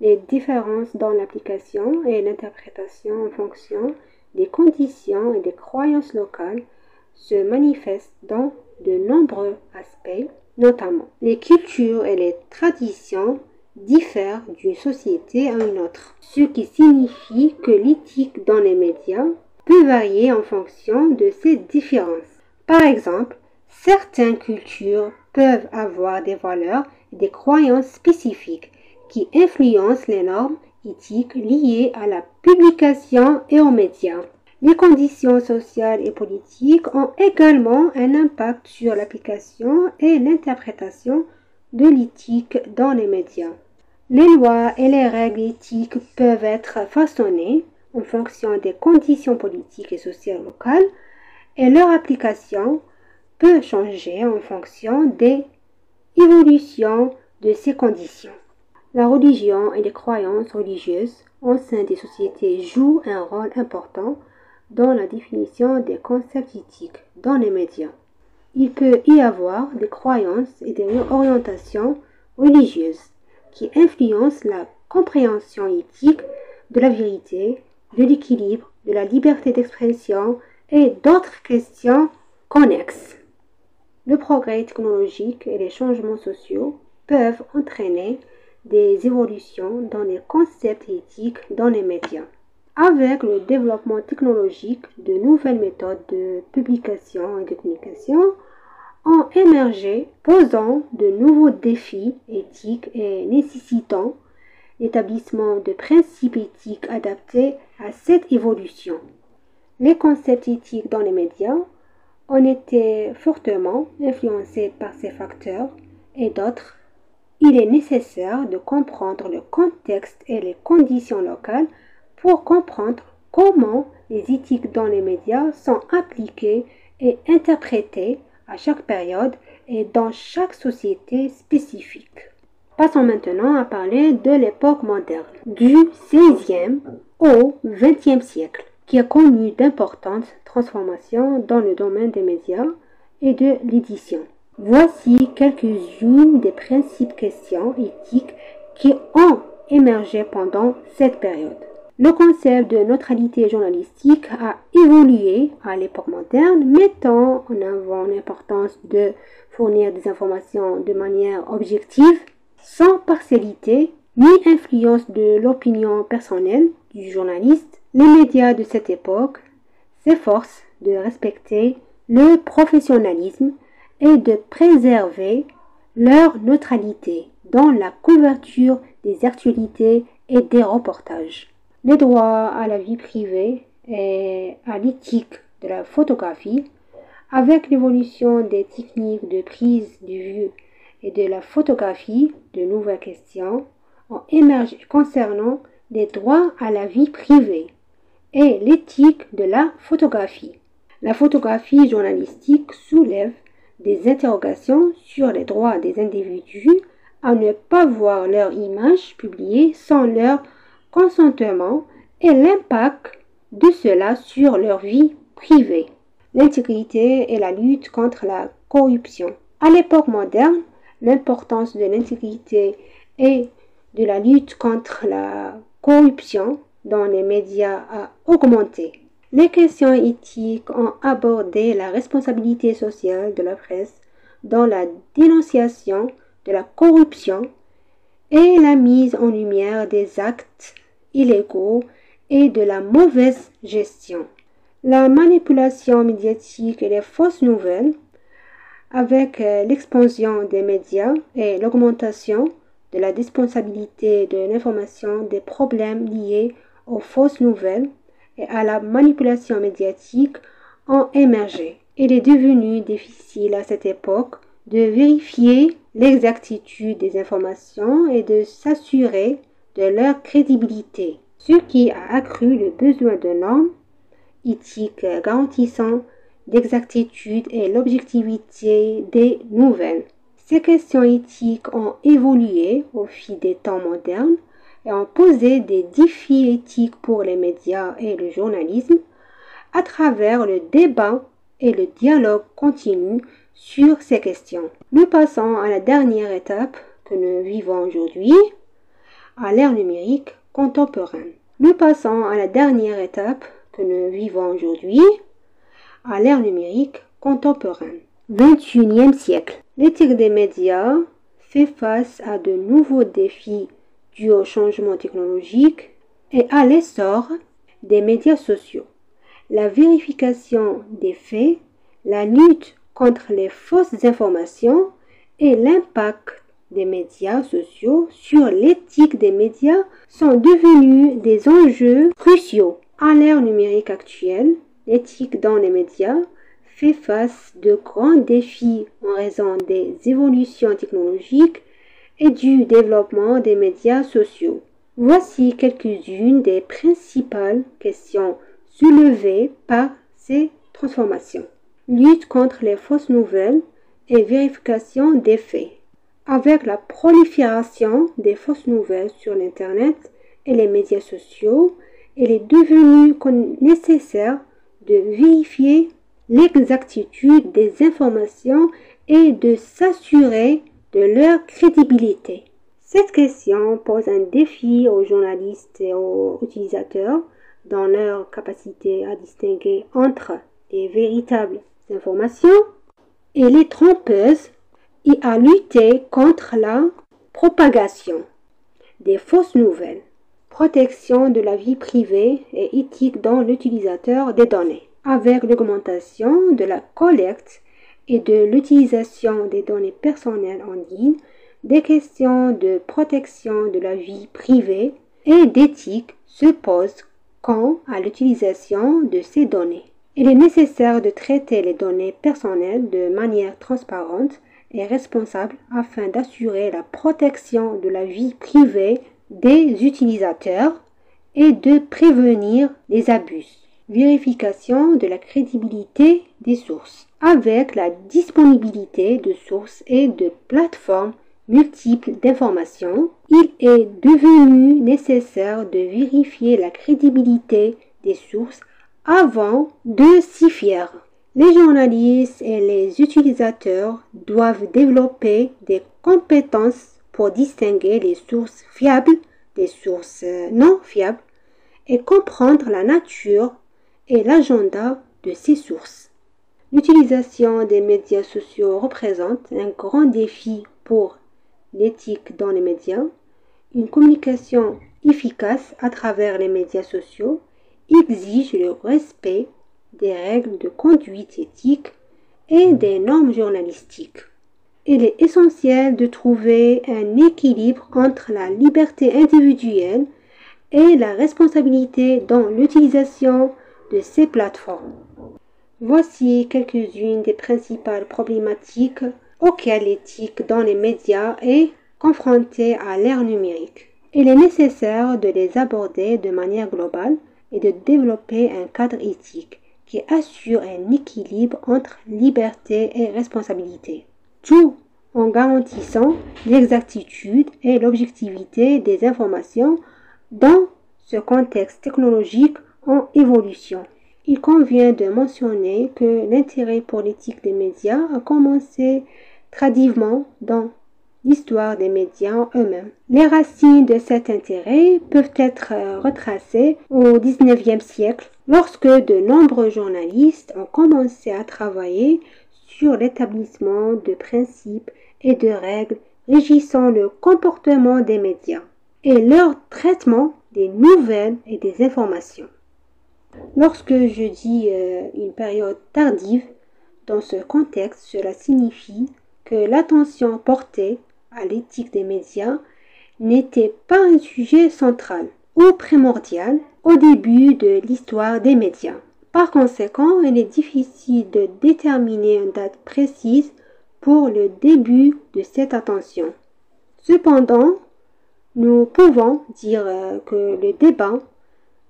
Les différences dans l'application et l'interprétation en fonction des conditions et des croyances locales se manifestent dans de nombreux aspects, notamment les cultures et les traditions diffèrent d'une société à une autre, ce qui signifie que l'éthique dans les médias peut varier en fonction de ces différences. Par exemple, certaines cultures peuvent avoir des valeurs et des croyances spécifiques qui influencent les normes éthiques liées à la publication et aux médias. Les conditions sociales et politiques ont également un impact sur l'application et l'interprétation de l'éthique dans les médias. Les lois et les règles éthiques peuvent être façonnées en fonction des conditions politiques et sociales locales et leur application peut changer en fonction des évolutions de ces conditions. La religion et les croyances religieuses au sein des sociétés jouent un rôle important dans la définition des concepts éthiques dans les médias. Il peut y avoir des croyances et des orientations religieuses qui influencent la compréhension éthique de la vérité, de l'équilibre, de la liberté d'expression et d'autres questions connexes. Le progrès technologique et les changements sociaux peuvent entraîner des évolutions dans les concepts éthiques dans les médias. Avec le développement technologique, de nouvelles méthodes de publication et de communication ont émergé, posant de nouveaux défis éthiques et nécessitant l'établissement de principes éthiques adaptés à cette évolution. Les concepts éthiques dans les médias ont été fortement influencés par ces facteurs et d'autres. Il est nécessaire de comprendre le contexte et les conditions locales pour comprendre comment les éthiques dans les médias sont appliquées et interprétées à chaque période et dans chaque société spécifique. Passons maintenant à parler de l'époque moderne, du XVIe au XXe siècle, qui a connu d'importantes transformations dans le domaine des médias et de l'édition. Voici quelques-unes des principales questions éthiques qui ont émergé pendant cette période. Le concept de neutralité journalistique a évolué à l'époque moderne, mettant en avant l'importance de fournir des informations de manière objective, sans partialité ni influence de l'opinion personnelle du journaliste. Les médias de cette époque s'efforcent de respecter le professionnalisme et de préserver leur neutralité dans la couverture des actualités et des reportages. Les droits à la vie privée et à l'éthique de la photographie, avec l'évolution des techniques de prise de vue et de la photographie, de nouvelles questions ont émergé concernant les droits à la vie privée et l'éthique de la photographie. La photographie journalistique soulève des interrogations sur les droits des individus à ne pas voir leur image publiée sans leur consentement et l'impact de cela sur leur vie privée. L'intégrité et la lutte contre la corruption. À l'époque moderne, l'importance de l'intégrité et de la lutte contre la corruption dans les médias a augmenté. Les questions éthiques ont abordé la responsabilité sociale de la presse dans la dénonciation de la corruption et la mise en lumière des actes illégaux et de la mauvaise gestion. La manipulation médiatique et les fausses nouvelles, avec l'expansion des médias et l'augmentation de la disponibilité de l'information, des problèmes liés aux fausses nouvelles et à la manipulation médiatique ont émergé. Il est devenu difficile à cette époque de vérifier l'exactitude des informations et de s'assurer de leur crédibilité, ce qui a accru le besoin de normes éthiques garantissant l'exactitude et l'objectivité des nouvelles. Ces questions éthiques ont évolué au fil des temps modernes et ont posé des défis éthiques pour les médias et le journalisme à travers le débat et le dialogue continu sur ces questions. Nous passons à la dernière étape que nous vivons aujourd'hui, à l'ère numérique contemporaine. Nous passons à la dernière étape que nous vivons aujourd'hui, à l'ère numérique contemporaine. 21e siècle. L'éthique des médias fait face à de nouveaux défis dus au changement technologique et à l'essor des médias sociaux. La vérification des faits, la lutte contre les fausses informations et l'impact des médias sociaux sur l'éthique des médias sont devenus des enjeux cruciaux. À l'ère numérique actuelle, l'éthique dans les médias fait face de grands défis en raison des évolutions technologiques et du développement des médias sociaux. Voici quelques-unes des principales questions soulevées par ces transformation, lutte contre les fausses nouvelles et vérification des faits. Avec la prolifération des fausses nouvelles sur l'Internet et les médias sociaux, il est devenu nécessaire de vérifier l'exactitude des informations et de s'assurer de leur crédibilité. Cette question pose un défi aux journalistes et aux utilisateurs dans leur capacité à distinguer entre les véritables informations et les trompeuses et à lutter contre la propagation des fausses nouvelles, protection de la vie privée et éthique dans l'utilisateur des données. Avec l'augmentation de la collecte et de l'utilisation des données personnelles en ligne, des questions de protection de la vie privée et d'éthique se posent quant à l'utilisation de ces données. Il est nécessaire de traiter les données personnelles de manière transparente et responsable afin d'assurer la protection de la vie privée des utilisateurs et de prévenir les abus. Vérification de la crédibilité des sources. Avec la disponibilité de sources et de plateformes multiples d'informations, il est devenu nécessaire de vérifier la crédibilité des sources avant de s'y fier. Les journalistes et les utilisateurs doivent développer des compétences pour distinguer les sources fiables des sources non fiables et comprendre la nature et l'agenda de ces sources. L'utilisation des médias sociaux représente un grand défi pour l'éthique dans les médias. Une communication efficace à travers les médias sociaux exige le respect des règles de conduite éthique et des normes journalistiques. Il est essentiel de trouver un équilibre entre la liberté individuelle et la responsabilité dans l'utilisation de ces plateformes. Voici quelques-unes des principales problématiques auxquelles l'éthique dans les médias est confrontée à l'ère numérique. Il est nécessaire de les aborder de manière globale et de développer un cadre éthique qui assure un équilibre entre liberté et responsabilité, tout en garantissant l'exactitude et l'objectivité des informations dans ce contexte technologique en évolution. Il convient de mentionner que l'intérêt pour l'éthique des médias a commencé tardivement dans l'histoire des médias eux-mêmes. Les racines de cet intérêt peuvent être retracées au XIXe siècle, lorsque de nombreux journalistes ont commencé à travailler sur l'établissement de principes et de règles régissant le comportement des médias et leur traitement des nouvelles et des informations. Lorsque je dis une période tardive, dans ce contexte, cela signifie que l'attention portée à l'éthique des médias n'était pas un sujet central ou primordial au début de l'histoire des médias. Par conséquent, il est difficile de déterminer une date précise pour le début de cette attention. Cependant, nous pouvons dire que le débat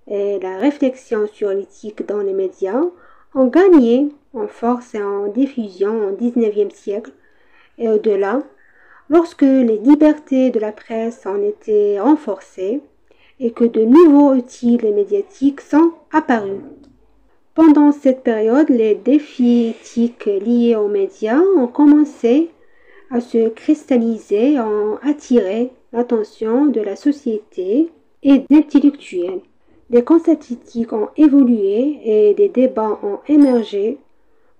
et la réflexion sur l'éthique dans les médias ont gagné en force et en diffusion au XIXe siècle et au-delà, lorsque les libertés de la presse ont été renforcées et que de nouveaux outils médiatiques sont apparus. Pendant cette période, les défis éthiques liés aux médias ont commencé à se cristalliser et ont attiré l'attention de la société et d'intellectuels. Des concepts éthiques ont évolué et des débats ont émergé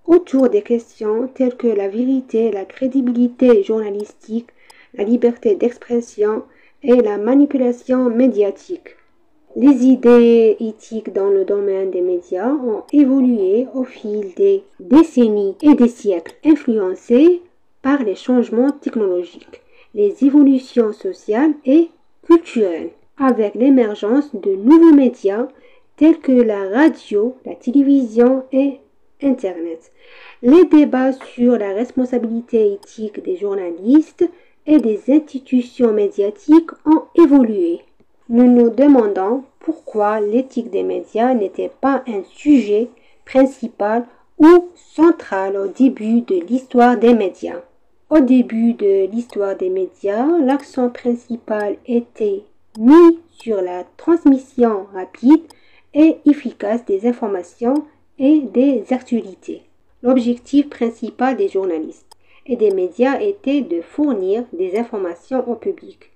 autour des questions telles que la vérité, la crédibilité journalistique, la liberté d'expression et la manipulation médiatique. Les idées éthiques dans le domaine des médias ont évolué au fil des décennies et des siècles, influencées par les changements technologiques, les évolutions sociales et culturelles, avec l'émergence de nouveaux médias tels que la radio, la télévision et Internet. Les débats sur la responsabilité éthique des journalistes et des institutions médiatiques ont évolué. Nous nous demandons pourquoi l'éthique des médias n'était pas un sujet principal ou centrale au début de l'histoire des médias. Au début de l'histoire des médias, l'accent principal était mis sur la transmission rapide et efficace des informations et des actualités. L'objectif principal des journalistes et des médias était de fournir des informations au public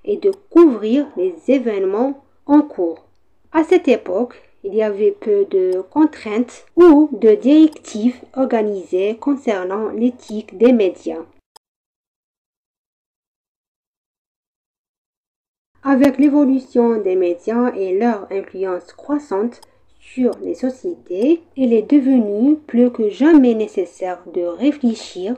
et de couvrir les événements en cours. À cette époque, il y avait peu de contraintes ou de directives organisées concernant l'éthique des médias. Avec l'évolution des médias et leur influence croissante sur les sociétés, il est devenu plus que jamais nécessaire de réfléchir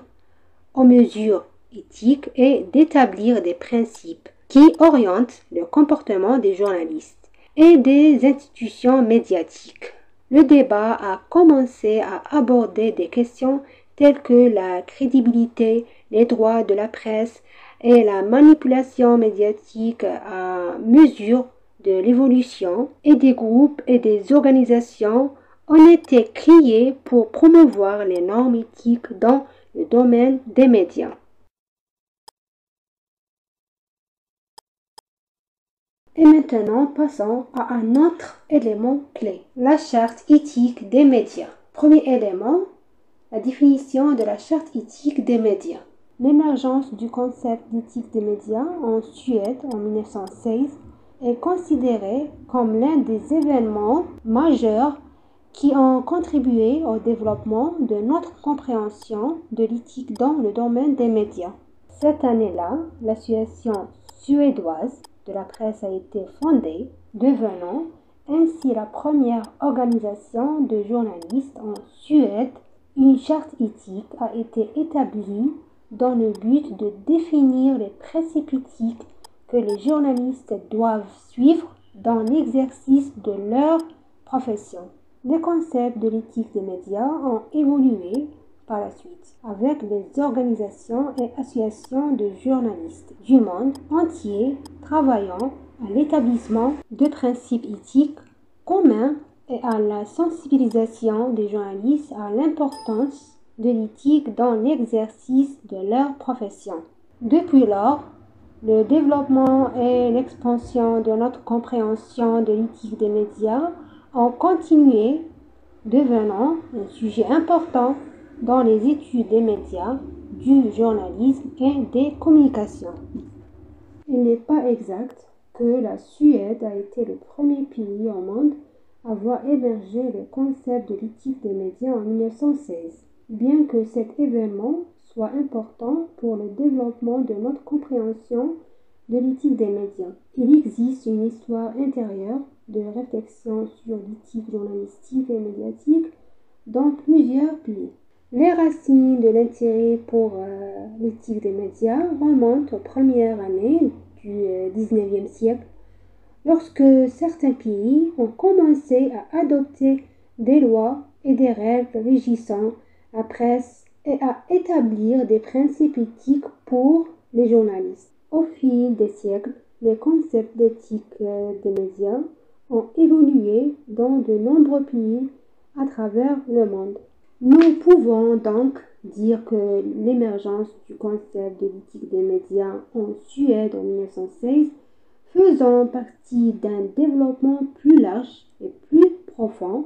aux mesures éthiques et d'établir des principes qui orientent le comportement des journalistes et des institutions médiatiques. Le débat a commencé à aborder des questions telles que la crédibilité, les droits de la presse et la manipulation médiatique à mesure de l'évolution, et des groupes et des organisations ont été créés pour promouvoir les normes éthiques dans le domaine des médias. Et maintenant, passons à un autre élément clé, la charte éthique des médias. Premier élément, la définition de la charte éthique des médias. L'émergence du concept d'éthique des médias en Suède en 1916 est considérée comme l'un des événements majeurs qui ont contribué au développement de notre compréhension de l'éthique dans le domaine des médias. Cette année-là, l'association suédoise de la presse a été fondée, devenant ainsi la première organisation de journalistes en Suède. Une charte éthique a été établie dans le but de définir les principes éthiques que les journalistes doivent suivre dans l'exercice de leur profession. Les concepts de l'éthique des médias ont évolué par la suite avec les organisations et associations de journalistes du monde entier travaillant à l'établissement de principes éthiques communs et à la sensibilisation des journalistes à l'importance de l'éthique dans l'exercice de leur profession. Depuis lors, le développement et l'expansion de notre compréhension de l'éthique des médias ont continué, devenant un sujet important dans les études des médias, du journalisme et des communications. Il n'est pas exact que la Suède a été le premier pays au monde à voir émerger le concept de l'éthique des médias en 1916. Bien que cet événement soit important pour le développement de notre compréhension de l'éthique des médias, il existe une histoire intérieure de réflexion sur l'éthique journalistique et médiatique dans plusieurs pays. Les racines de l'intérêt pour l'éthique des médias remontent aux premières années du XIXe siècle, lorsque certains pays ont commencé à adopter des lois et des règles régissant la presse et à établir des principes éthiques pour les journalistes. Au fil des siècles, les concepts d'éthique des médias ont évolué dans de nombreux pays à travers le monde. Nous pouvons donc dire que l'émergence du concept de l'éthique des médias en Suède en 1916 faisant partie d'un développement plus large et plus profond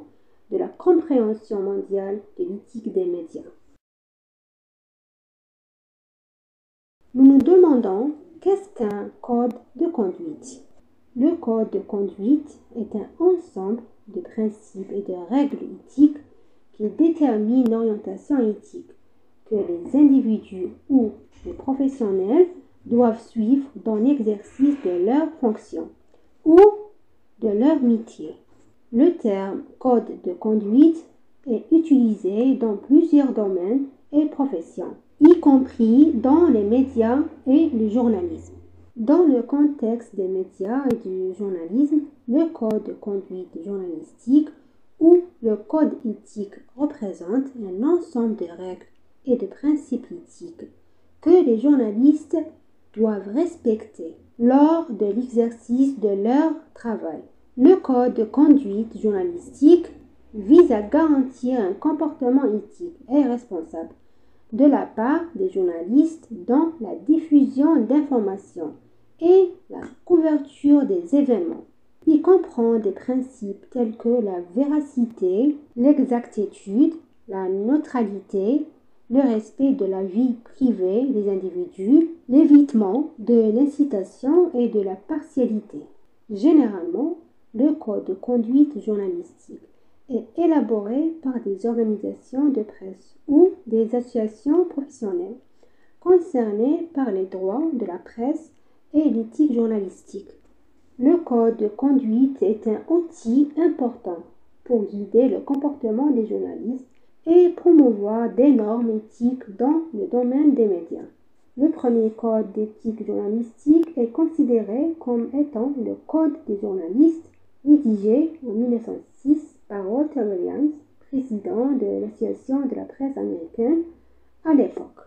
de la compréhension mondiale de l'éthique des médias. Nous nous demandons qu'est-ce qu'un code de conduite. Le code de conduite est un ensemble de principes et de règles éthiques qui déterminent l'orientation éthique que les individus ou les professionnels doivent suivre dans l'exercice de leurs fonctions ou de leur métier. Le terme code de conduite est utilisé dans plusieurs domaines et professions, y compris dans les médias et le journalisme. Dans le contexte des médias et du journalisme, le code de conduite journalistique ou le code éthique représente un ensemble de règles et de principes éthiques que les journalistes doivent respecter lors de l'exercice de leur travail. Le code de conduite journalistique vise vise à garantir un comportement éthique et responsable de la part des journalistes dans la diffusion d'informations et la couverture des événements. Il comprend des principes tels que la véracité, l'exactitude, la neutralité, le respect de la vie privée des individus, l'évitement de l'incitation et de la partialité. Généralement, le code de conduite journalistique est élaboré par des organisations de presse ou des associations professionnelles concernées par les droits de la presse et l'éthique journalistique. Le code de conduite est un outil important pour guider le comportement des journalistes et promouvoir des normes éthiques dans le domaine des médias. Le premier code d'éthique journalistique est considéré comme étant le Code des journalistes, rédigé en 1906 par Walter Williams, président de l'Association de la presse américaine à l'époque.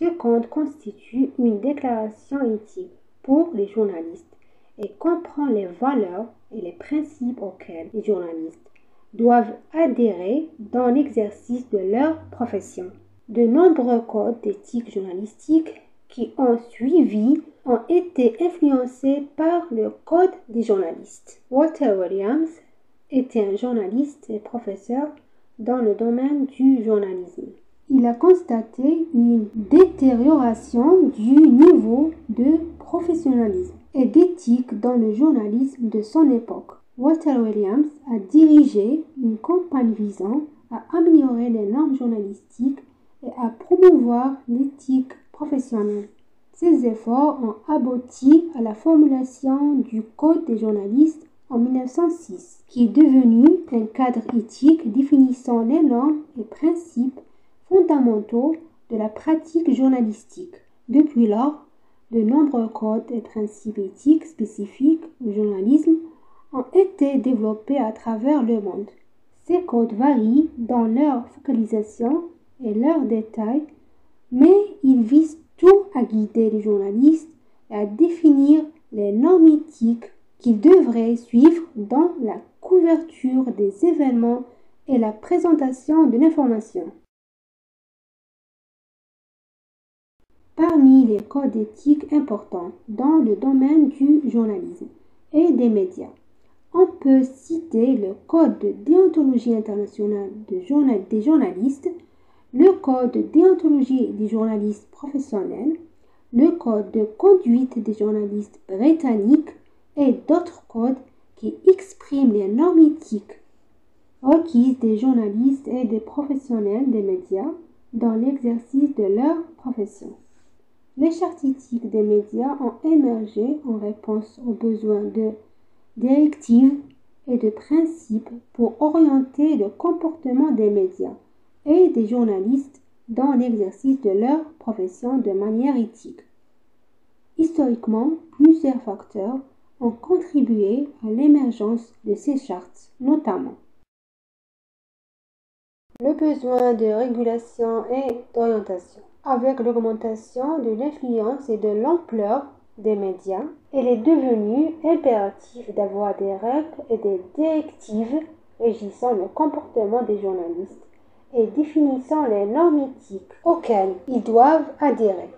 Ce code constitue une déclaration éthique pour les journalistes et comprend les valeurs et les principes auxquels les journalistes doivent adhérer dans l'exercice de leur profession. De nombreux codes d'éthique journalistique qui ont suivi ont été influencés par le Code des journalistes. Walter Williams était un journaliste et professeur dans le domaine du journalisme. Il a constaté une détérioration du niveau de professionnalisme et d'éthique dans le journalisme de son époque. Walter Williams a dirigé une campagne visant à améliorer les normes journalistiques et à promouvoir l'éthique professionnelle. Ces efforts ont abouti à la formulation du Code des journalistes en 1906, qui est devenu un cadre éthique définissant les normes et principes fondamentaux de la pratique journalistique. Depuis lors, de nombreux codes et principes éthiques spécifiques au journalisme ont été développés à travers le monde. Ces codes varient dans leur focalisation et leurs détails, mais ils visent tout à guider les journalistes et à définir les normes éthiques qu'ils devraient suivre dans la couverture des événements et la présentation de l'information. Parmi les codes éthiques importants dans le domaine du journalisme et des médias, on peut citer le Code de déontologie internationale des journalistes, le Code de déontologie des journalistes professionnels, le Code de conduite des journalistes britanniques et d'autres codes qui expriment les normes éthiques requises des journalistes et des professionnels des médias dans l'exercice de leur profession. Les chartes éthiques des médias ont émergé en réponse aux besoins de directives et de principes pour orienter le comportement des médias et des journalistes dans l'exercice de leur profession de manière éthique. Historiquement, plusieurs facteurs ont contribué à l'émergence de ces chartes, notamment le besoin de régulation et d'orientation. Avec l'augmentation de l'influence et de l'ampleur des médias, il est devenu impératif d'avoir des règles et des directives régissant le comportement des journalistes et définissant les normes éthiques auxquelles ils doivent adhérer.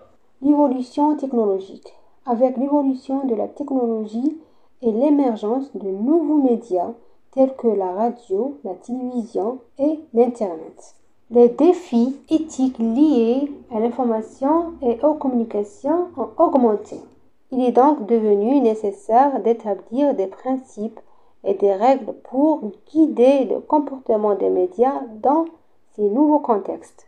L'évolution technologique. Avec l'évolution de la technologie et l'émergence de nouveaux médias tels que la radio, la télévision et l'Internet. Les défis éthiques liés à l'information et aux communications ont augmenté. Il est donc devenu nécessaire d'établir des principes et des règles pour guider le comportement des médias dans ces nouveaux contextes.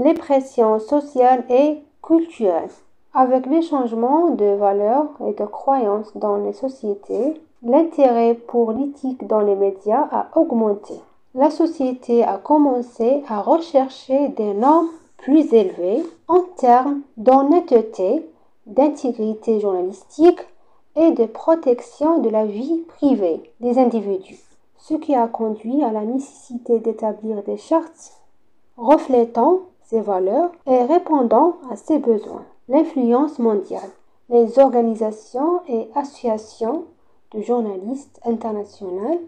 Les pressions sociales et culturelles. Avec les changements de valeurs et de croyances dans les sociétés, l'intérêt pour l'éthique dans les médias a augmenté. La société a commencé à rechercher des normes plus élevées en termes d'honnêteté, d'intégrité journalistique et de protection de la vie privée des individus, ce qui a conduit à la nécessité d'établir des chartes reflétant ces valeurs et répondant à ces besoins. L'influence mondiale. Les organisations et associations de journalistes internationales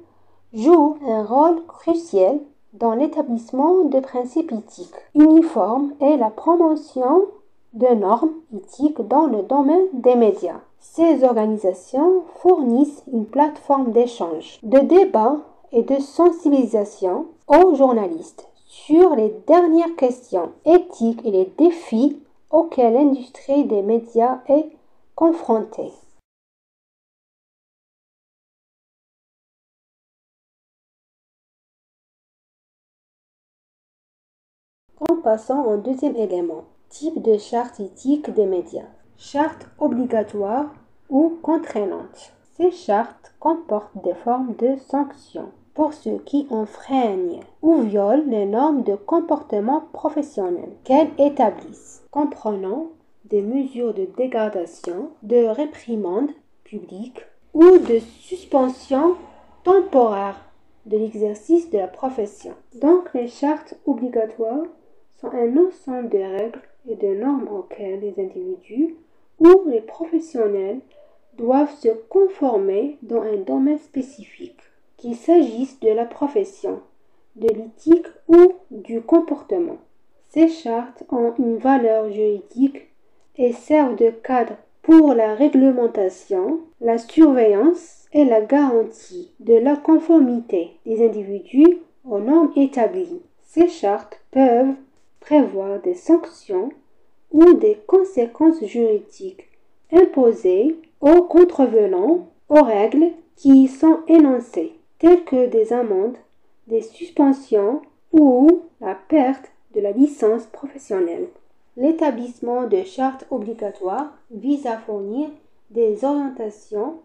jouent un rôle crucial dans l'établissement de principes éthiques uniformes et la promotion de normes éthiques dans le domaine des médias. Ces organisations fournissent une plateforme d'échange, de débat et de sensibilisation aux journalistes sur les dernières questions éthiques et les défis auxquels l'industrie des médias est confrontée. En passant au deuxième élément, type de charte éthique des médias. Charte obligatoire ou contraignante. Ces chartes comportent des formes de sanctions pour ceux qui enfreignent ou violent les normes de comportement professionnel qu'elles établissent, comprenant des mesures de dégradation, de réprimande publique ou de suspension temporaire de l'exercice de la profession. Donc les chartes obligatoires sont un ensemble de règles et de normes auxquelles les individus ou les professionnels doivent se conformer dans un domaine spécifique, qu'il s'agisse de la profession, de l'éthique ou du comportement. Ces chartes ont une valeur juridique et servent de cadre pour la réglementation, la surveillance et la garantie de la conformité des individus aux normes établies. Ces chartes peuvent prévoir des sanctions ou des conséquences juridiques imposées aux contrevenants aux règles qui y sont énoncées, telles que des amendes, des suspensions ou la perte de la licence professionnelle. L'établissement de chartes obligatoires vise à fournir des orientations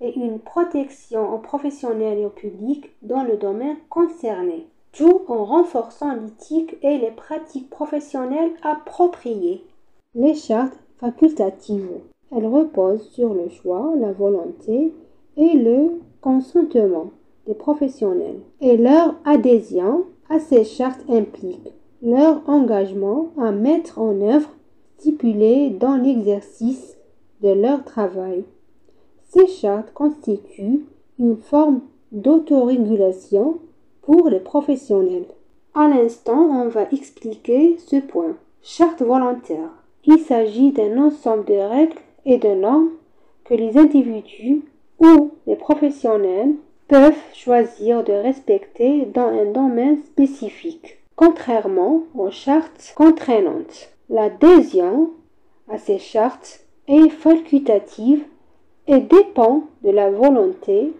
et une protection aux professionnels et au public dans le domaine concerné, tout en renforçant l'éthique et les pratiques professionnelles appropriées. Les chartes facultatives. Elles reposent sur le choix, la volonté et le consentement des professionnels. Et leur adhésion à ces chartes implique leur engagement à mettre en œuvre stipulé dans l'exercice de leur travail. Ces chartes constituent une forme d'autorégulation pour les professionnels. À l'instant, on va expliquer ce point. Charte volontaire. Il s'agit d'un ensemble de règles et de normes que les individus ou les professionnels peuvent choisir de respecter dans un domaine spécifique, contrairement aux chartes contraignantes. L'adhésion à ces chartes est facultative et dépend de la volonté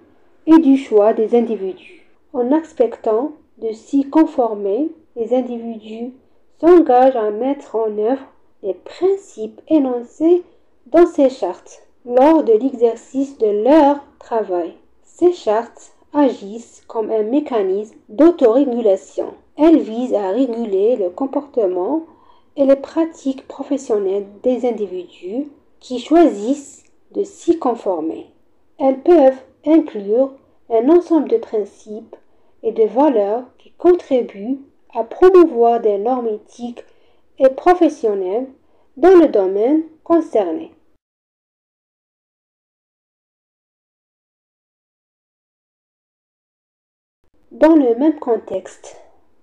et du choix des individus. En acceptant de s'y conformer, les individus s'engagent à mettre en œuvre les principes énoncés dans ces chartes lors de l'exercice de leur travail. Ces chartes agissent comme un mécanisme d'autorégulation. Elles visent à réguler le comportement et les pratiques professionnelles des individus qui choisissent de s'y conformer. Elles peuvent inclure un ensemble de principes et de valeurs qui contribuent à promouvoir des normes éthiques et professionnelles dans le domaine concerné. Dans le même contexte,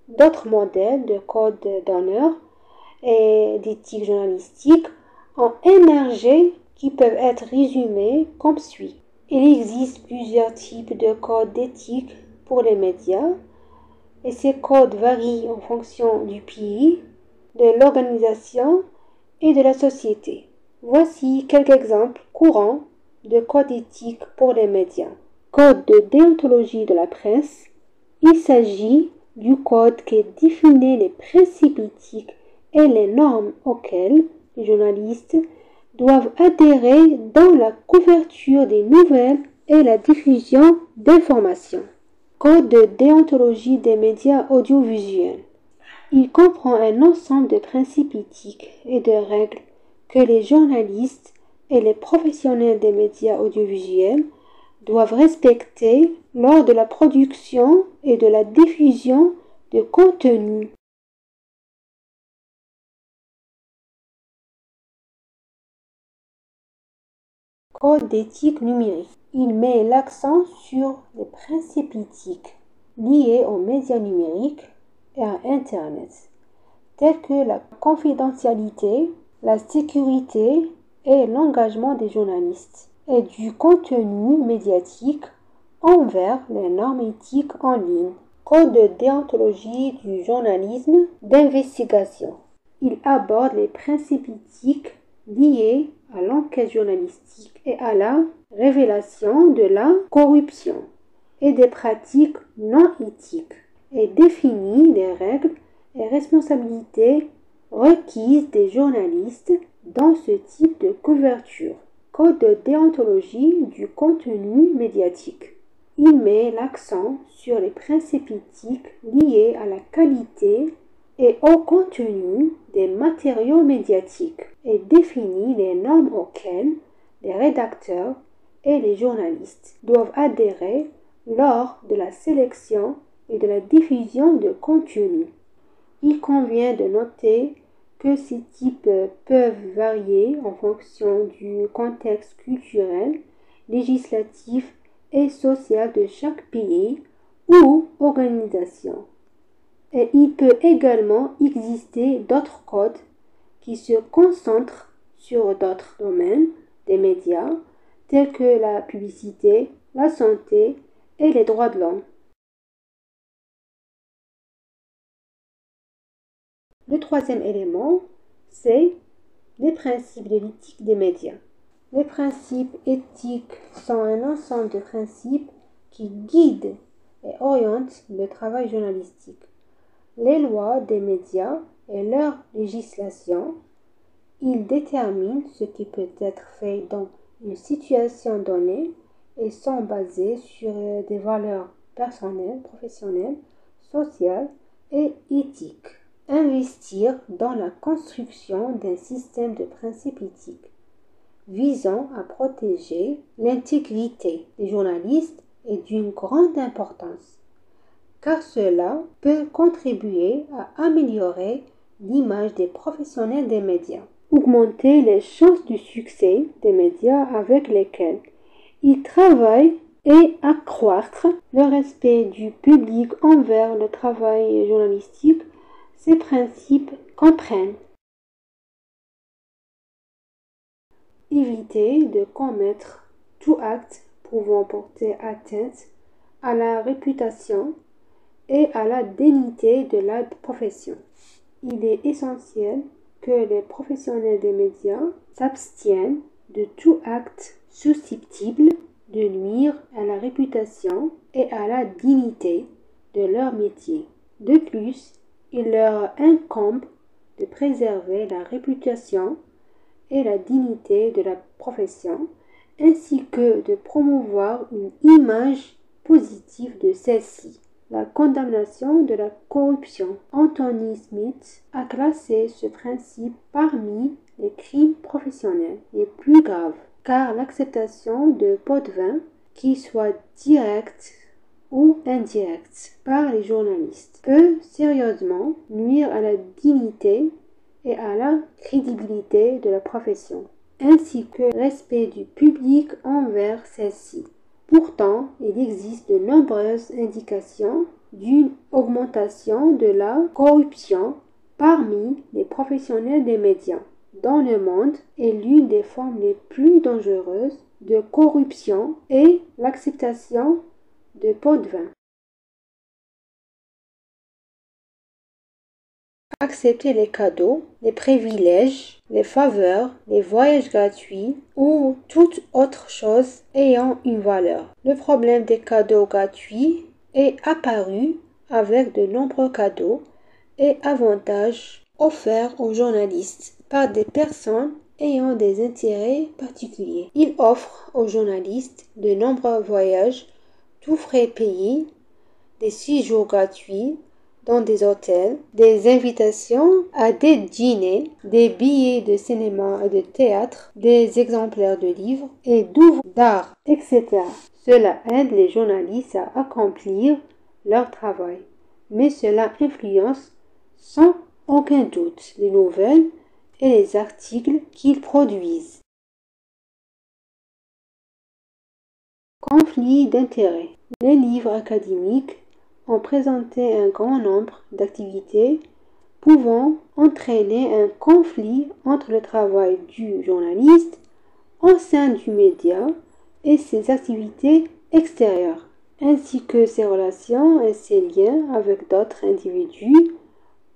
d'autres modèles de code d'honneur et d'éthique journalistique ont émergé qui peuvent être résumés comme suit. Il existe plusieurs types de codes d'éthique pour les médias et ces codes varient en fonction du pays, de l'organisation et de la société. Voici quelques exemples courants de codes éthiques pour les médias. Code de déontologie de la presse. Il s'agit du code qui définit les principes éthiques et les normes auxquelles les journalistes doivent adhérer dans la couverture des nouvelles et la diffusion d'informations. Code de déontologie des médias audiovisuels. Il comprend un ensemble de principes éthiques et de règles que les journalistes et les professionnels des médias audiovisuels doivent respecter lors de la production et de la diffusion de contenus. Code d'éthique numérique. Il met l'accent sur les principes éthiques liés aux médias numériques et à Internet, tels que la confidentialité, la sécurité et l'engagement des journalistes, et du contenu médiatique envers les normes éthiques en ligne. Code de déontologie du journalisme d'investigation. Il aborde les principes éthiques liés à l'enquête journalistique et à la révélation de la corruption et des pratiques non éthiques, et définit les règles et responsabilités requises des journalistes dans ce type de couverture. Code de déontologie du contenu médiatique. Il met l'accent sur les principes éthiques liés à la qualité et au contenu des matériaux médiatiques et définit les normes auxquelles les rédacteurs et les journalistes doivent adhérer lors de la sélection et de la diffusion de contenu. Il convient de noter que ces types peuvent varier en fonction du contexte culturel, législatif et social de chaque pays ou organisation. Et il peut également exister d'autres codes qui se concentrent sur d'autres domaines des médias, tels que la publicité, la santé et les droits de l'homme. Le troisième élément, c'est les principes de l'éthique des médias. Les principes éthiques sont un ensemble de principes qui guident et orientent le travail journalistique. Les lois des médias et leur législation, ils déterminent ce qui peut être fait dans une situation donnée et sont basés sur des valeurs personnelles, professionnelles, sociales et éthiques. Investir dans la construction d'un système de principes éthiques visant à protéger l'intégrité des journalistes est d'une grande importance, car cela peut contribuer à améliorer l'image des professionnels des médias, augmenter les chances du succès des médias avec lesquels ils travaillent et accroître le respect du public envers le travail journalistique. Ces principes comprennent éviter de commettre tout acte pouvant porter atteinte à la réputation et à la dignité de la profession. Il est essentiel que les professionnels des médias s'abstiennent de tout acte susceptible de nuire à la réputation et à la dignité de leur métier. De plus, il leur incombe de préserver la réputation et la dignité de la profession, ainsi que de promouvoir une image positive de celle-ci. La condamnation de la corruption. Anthony Smith a classé ce principe parmi les crimes professionnels les plus graves, car l'acceptation de pots de vin, qui soit directe ou indirecte par les journalistes, peut sérieusement nuire à la dignité et à la crédibilité de la profession, ainsi que le respect du public envers celle-ci. Pourtant, il existe de nombreuses indications d'une augmentation de la corruption parmi les professionnels des médias dans le monde, et l'une des formes les plus dangereuses de corruption est l'acceptation de pots de vin. Accepter les cadeaux, les privilèges, les faveurs, les voyages gratuits ou toute autre chose ayant une valeur. Le problème des cadeaux gratuits est apparu avec de nombreux cadeaux et avantages offerts aux journalistes par des personnes ayant des intérêts particuliers. Il offre aux journalistes de nombreux voyages, tous frais payés, des séjours gratuits dans des hôtels, des invitations à des dîners, des billets de cinéma et de théâtre, des exemplaires de livres et d'œuvres d'art, etc. Cela aide les journalistes à accomplir leur travail, mais cela influence sans aucun doute les nouvelles et les articles qu'ils produisent. Conflit d'intérêts. Les livres académiques ont présenté un grand nombre d'activités pouvant entraîner un conflit entre le travail du journaliste au sein du média et ses activités extérieures, ainsi que ses relations et ses liens avec d'autres individus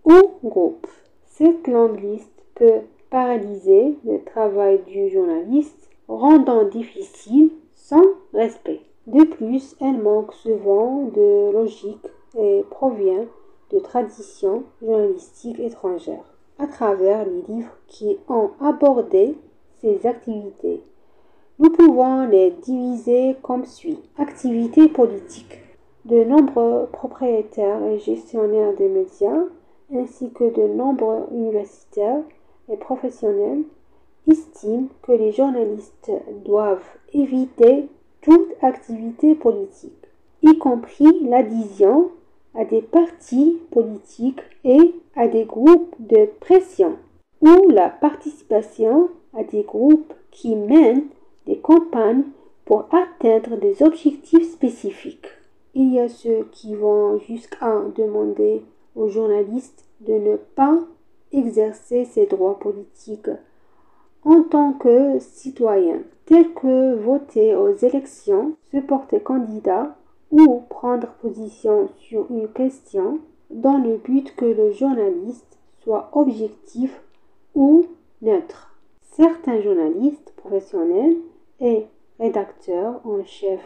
ou groupes. Cette longue liste peut paralyser le travail du journaliste, rendant difficile son respect. De plus, elle manque souvent de logique et provient de traditions journalistiques étrangères, à travers les livres qui ont abordé ces activités. Nous pouvons les diviser comme suit. Activités politiques. De nombreux propriétaires et gestionnaires des médias, ainsi que de nombreux universitaires et professionnels, estiment que les journalistes doivent éviter toute activité politique, y compris l'adhésion à des partis politiques et à des groupes de pression, ou la participation à des groupes qui mènent des campagnes pour atteindre des objectifs spécifiques. Il y a ceux qui vont jusqu'à demander aux journalistes de ne pas exercer ses droits politiques en tant que citoyens, tels que voter aux élections, se porter candidat ou prendre position sur une question dans le but que le journaliste soit objectif ou neutre. Certains journalistes professionnels et rédacteurs en chef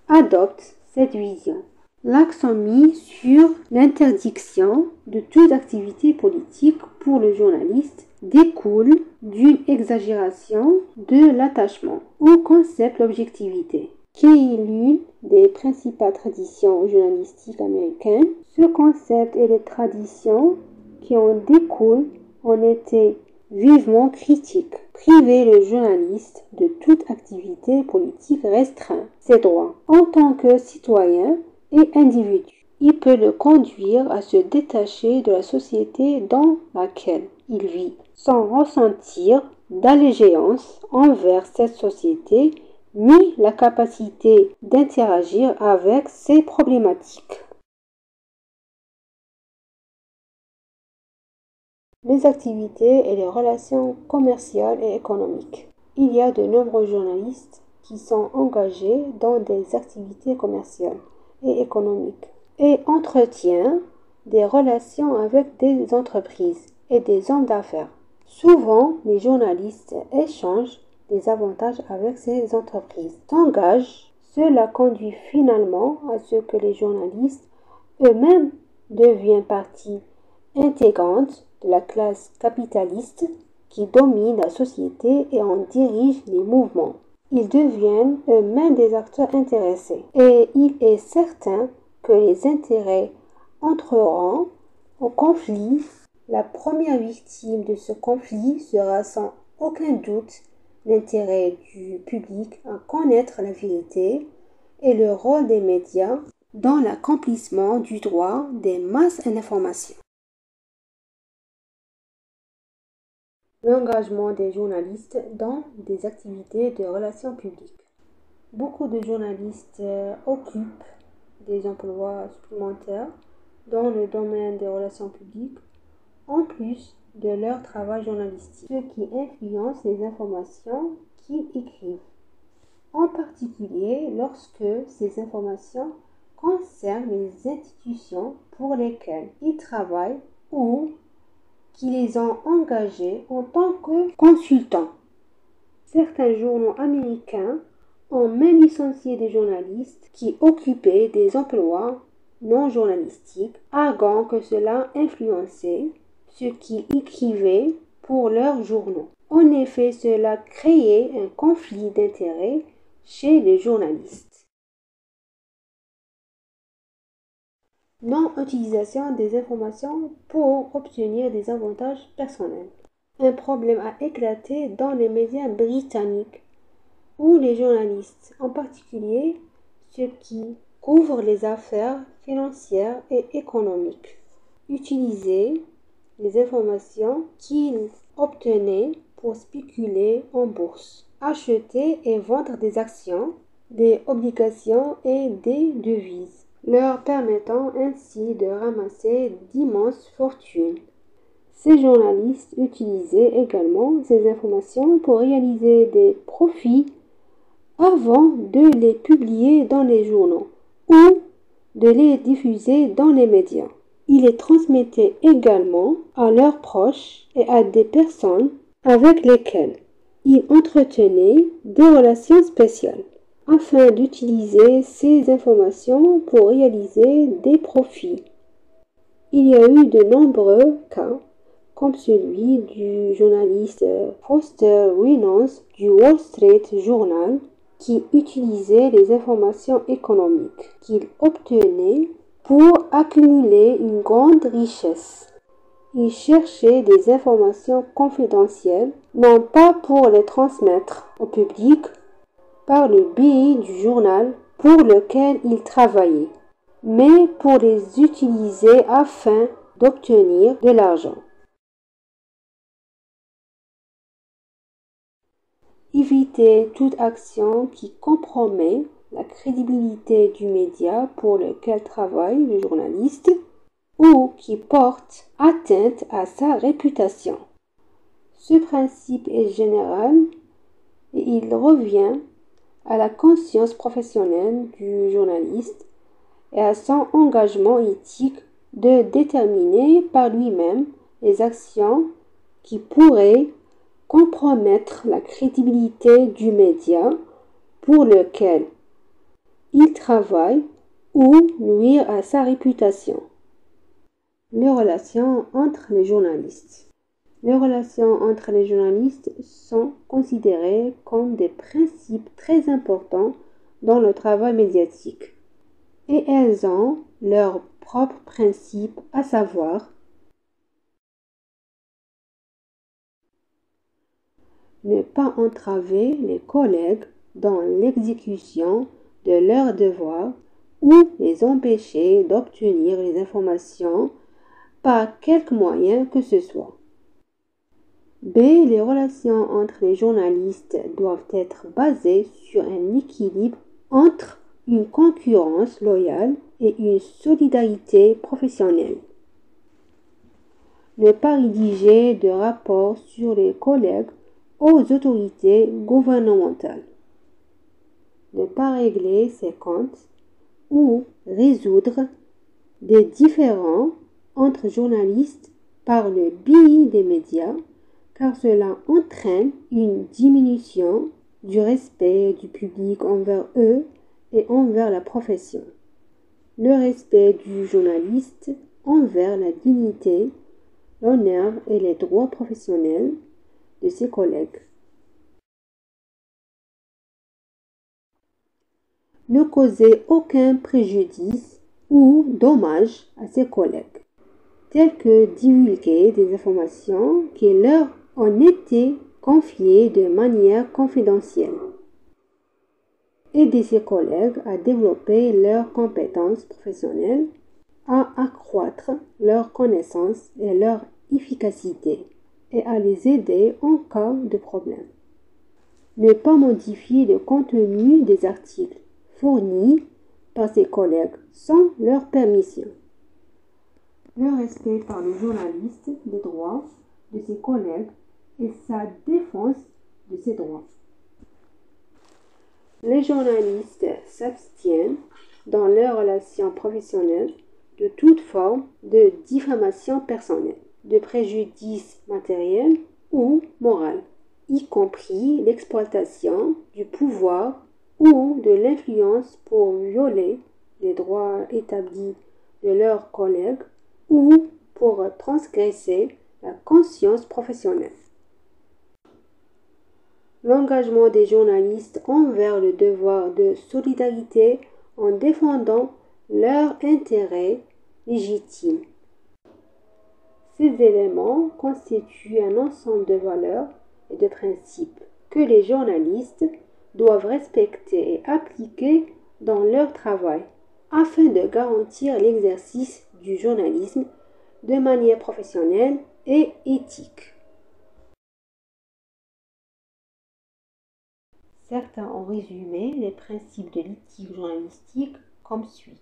adoptent cette vision. L'accent mis sur l'interdiction de toute activité politique pour le journaliste découle d'une exagération de l'attachement au concept d'objectivité, qui est l'une des principales traditions journalistiques américaines. Ce concept et les traditions qui en découlent ont été vivement critiques. Priver le journaliste de toute activité politique restreint ses droits en tant que citoyen et individu. Il peut le conduire à se détacher de la société dans laquelle il vit, sans ressentir d'allégeance envers cette société, ni la capacité d'interagir avec ses problématiques. Les activités et les relations commerciales et économiques. Il y a de nombreux journalistes qui sont engagés dans des activités commerciales et économiques et entretiennent des relations avec des entreprises et des hommes d'affaires. Souvent, les journalistes échangent des avantages avec ces entreprises. S'engagent, cela conduit finalement à ce que les journalistes eux-mêmes deviennent partie intégrante de la classe capitaliste qui domine la société et en dirige les mouvements. Ils deviennent eux-mêmes des acteurs intéressés et il est certain que les intérêts entreront en conflit. La première victime de ce conflit sera sans aucun doute l'intérêt du public à connaître la vérité et le rôle des médias dans l'accomplissement du droit des masses à l'information. L'engagement des journalistes dans des activités de relations publiques. Beaucoup de journalistes occupent des emplois supplémentaires dans le domaine des relations publiques, en plus de leur travail journalistique, ce qui influence les informations qu'ils écrivent, en particulier lorsque ces informations concernent les institutions pour lesquelles ils travaillent ou qui les ont engagés en tant que consultants. Certains journaux américains ont même licencié des journalistes qui occupaient des emplois non journalistiques, arguant que cela influençait ce qu'ils écrivaient pour leurs journaux. En effet, cela créait un conflit d'intérêts chez les journalistes. Non-utilisation des informations pour obtenir des avantages personnels. Un problème a éclaté dans les médias britanniques, où les journalistes, en particulier ceux qui couvrent les affaires financières et économiques, utilisaient les informations qu'ils obtenaient pour spéculer en bourse, acheter et vendre des actions des obligations et des devises, leur permettant ainsi de ramasser d'immenses fortunes. Ces journalistes utilisaient également ces informations pour réaliser des profits avant de les publier dans les journaux ou de les diffuser dans les médias. Ils les transmettaient également à leurs proches et à des personnes avec lesquelles ils entretenaient des relations spéciales afin d'utiliser ces informations pour réaliser des profits. Il y a eu de nombreux cas, comme celui du journaliste Foster Reynolds du Wall Street Journal, qui utilisait les informations économiques qu'il obtenait pour accumuler une grande richesse. Il cherchait des informations confidentielles, non pas pour les transmettre au public par le biais du journal pour lequel il travaillait, mais pour les utiliser afin d'obtenir de l'argent. Éviter toute action qui compromet la crédibilité du média pour lequel travaille le journaliste ou qui porte atteinte à sa réputation. Ce principe est général et il revient à la conscience professionnelle du journaliste et à son engagement éthique de déterminer par lui-même les actions qui pourraient compromettre la crédibilité du média pour lequel il travaille ou nuire à sa réputation. Les relations entre les journalistes. Les relations entre les journalistes sont considérées comme des principes très importants dans le travail médiatique. Et elles ont leurs propres principes, à savoir ne pas entraver les collègues dans l'exécution de leurs devoirs ou les empêcher d'obtenir les informations par quelque moyen que ce soit. B. Les relations entre les journalistes doivent être basées sur un équilibre entre une concurrence loyale et une solidarité professionnelle. Ne pas rédiger de rapports sur les collègues aux autorités gouvernementales. Ne pas régler ses comptes ou résoudre des différends entre journalistes par le biais des médias, car cela entraîne une diminution du respect du public envers eux et envers la profession. Le respect du journaliste envers la dignité, l'honneur et les droits professionnels de ses collègues. Ne causer aucun préjudice ou dommage à ses collègues, tels que divulguer des informations qui leur ont été confiées de manière confidentielle. Aider ses collègues à développer leurs compétences professionnelles, à accroître leurs connaissances et leur efficacité, et à les aider en cas de problème. Ne pas modifier le contenu des articles fournis par ses collègues sans leur permission. Le respect par le journaliste des droits de ses collègues et sa défense de ses droits. Les journalistes s'abstiennent dans leurs relations professionnelles de toute forme de diffamation personnelle, de préjudice matériel ou moral, y compris l'exploitation du pouvoir ou de l'influence pour violer les droits établis de leurs collègues ou pour transgresser la conscience professionnelle. L'engagement des journalistes envers le devoir de solidarité en défendant leurs intérêts légitimes. Ces éléments constituent un ensemble de valeurs et de principes que les journalistes doivent respecter et appliquer dans leur travail afin de garantir l'exercice du journalisme de manière professionnelle et éthique. Certains ont résumé les principes de l'éthique journalistique comme suit.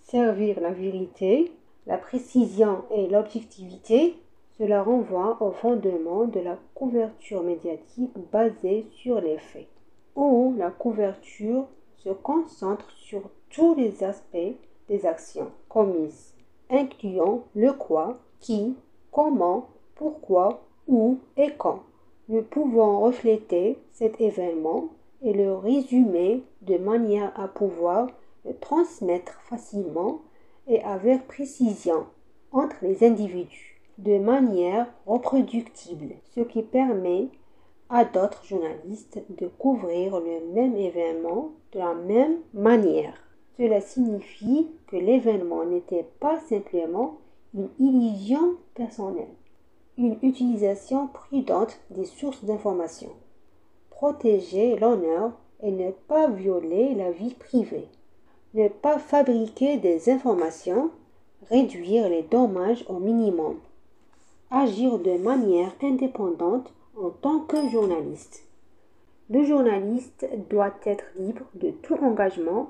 Servir la vérité, la précision et l'objectivité, cela renvoie au fondement de la couverture médiatique basée sur les faits, où la couverture se concentre sur tous les aspects des actions commises, incluant le quoi, qui, comment, pourquoi, où et quand. Nous pouvons refléter cet événement et le résumer de manière à pouvoir le transmettre facilement et avec précision entre les individus, de manière reproductible, ce qui permet à d'autres journalistes de couvrir le même événement de la même manière. Cela signifie que l'événement n'était pas simplement une illusion personnelle. Une utilisation prudente des sources d'information. Protéger l'honneur et ne pas violer la vie privée. Ne pas fabriquer des informations, réduire les dommages au minimum. Agir de manière indépendante en tant que journaliste. Le journaliste doit être libre de tout engagement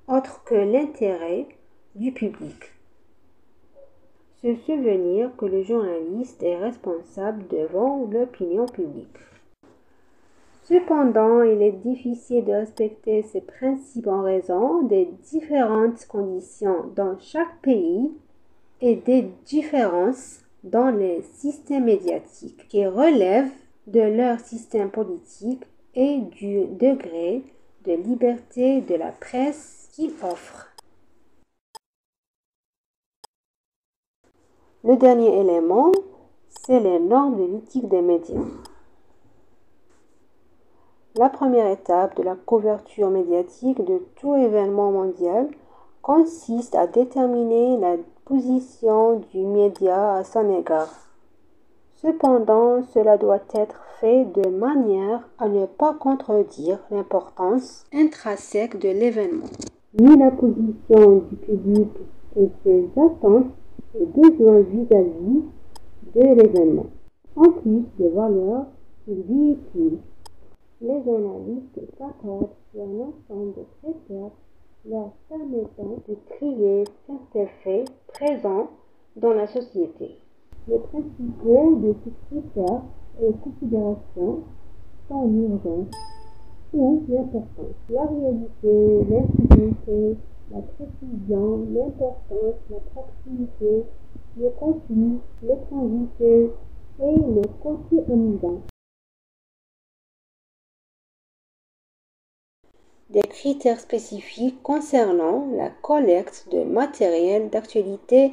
autre que l'intérêt du public. Se souvenir que le journaliste est responsable devant l'opinion publique. Cependant, il est difficile de respecter ces principes en raison des différentes conditions dans chaque pays et des différences dans les systèmes médiatiques qui relèvent de leur système politique et du degré de liberté de la presse qu'il offre. Le dernier élément, c'est les normes de l'éthique des médias. La première étape de la couverture médiatique de tout événement mondial consiste à déterminer la position du média à son égard. Cependant, cela doit être fait de manière à ne pas contredire l'importance intrinsèque de l'événement, ni la position du public et ses attentes et besoins vis-à-vis de l'événement, en plus des valeurs qu'il véhicule. Les journalistes s'accordent sur un ensemble de critères leur permettant de trier certains faits présents dans la société. Les principaux de ces critères et considérations sont l'urgence ou l'importance, la réalité, l'intimité, la précision, l'importance, la proximité, le contenu, l'étrangeté et le côté amusant. Des critères spécifiques concernant la collecte de matériel d'actualité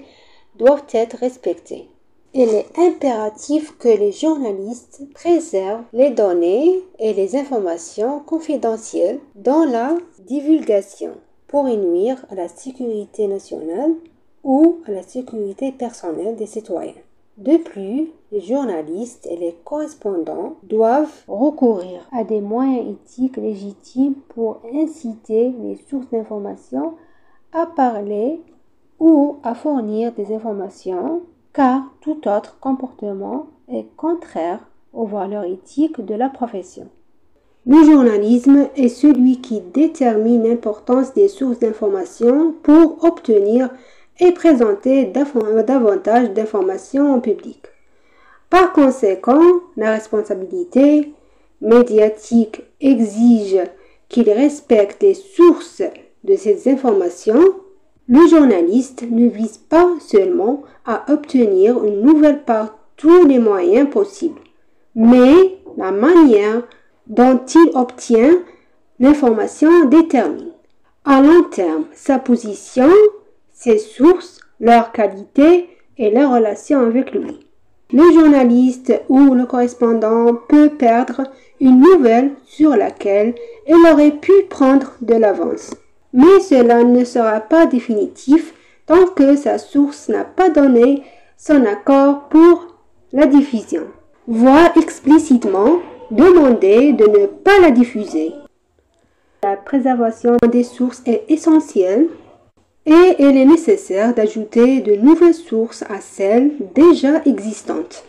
doivent être respectés. Il est impératif que les journalistes préservent les données et les informations confidentielles dans la divulgation pour y nuire à la sécurité nationale ou à la sécurité personnelle des citoyens. De plus, les journalistes et les correspondants doivent recourir à des moyens éthiques légitimes pour inciter les sources d'information à parler ou à fournir des informations, car tout autre comportement est contraire aux valeurs éthiques de la profession. Le journalisme est celui qui détermine l'importance des sources d'information pour obtenir et présenter davantage d'informations au public. Par conséquent, la responsabilité médiatique exige qu'il respecte les sources de ces informations. Le journaliste ne vise pas seulement à obtenir une nouvelle par tous les moyens possibles, mais la manière dont il obtient l'information détermine, à long terme, sa position, ses sources, leur qualité et leur relation avec lui. Le journaliste ou le correspondant peut perdre une nouvelle sur laquelle il aurait pu prendre de l'avance. Mais cela ne sera pas définitif tant que sa source n'a pas donné son accord pour la diffusion, voire explicitement demander de ne pas la diffuser. La préservation des sources est essentielle et il est nécessaire d'ajouter de nouvelles sources à celles déjà existantes.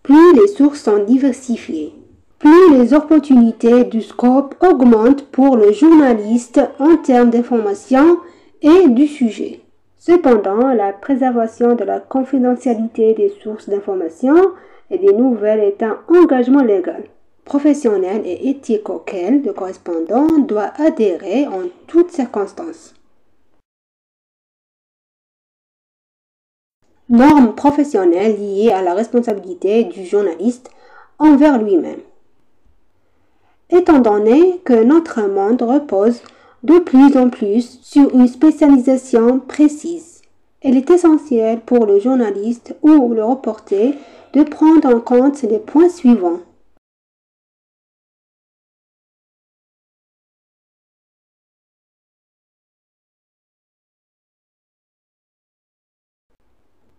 Plus les sources sont diversifiées, plus les opportunités du scope augmentent pour le journaliste en termes d'information et du sujet. Cependant, la préservation de la confidentialité des sources d'information et des nouvelles est un engagement légal, professionnel et éthique auquel le correspondant doit adhérer en toutes circonstances. Normes professionnelles liées à la responsabilité du journaliste envers lui-même. Étant donné que notre monde repose de plus en plus sur une spécialisation précise, il est essentiel pour le journaliste ou le reporter de prendre en compte les points suivants.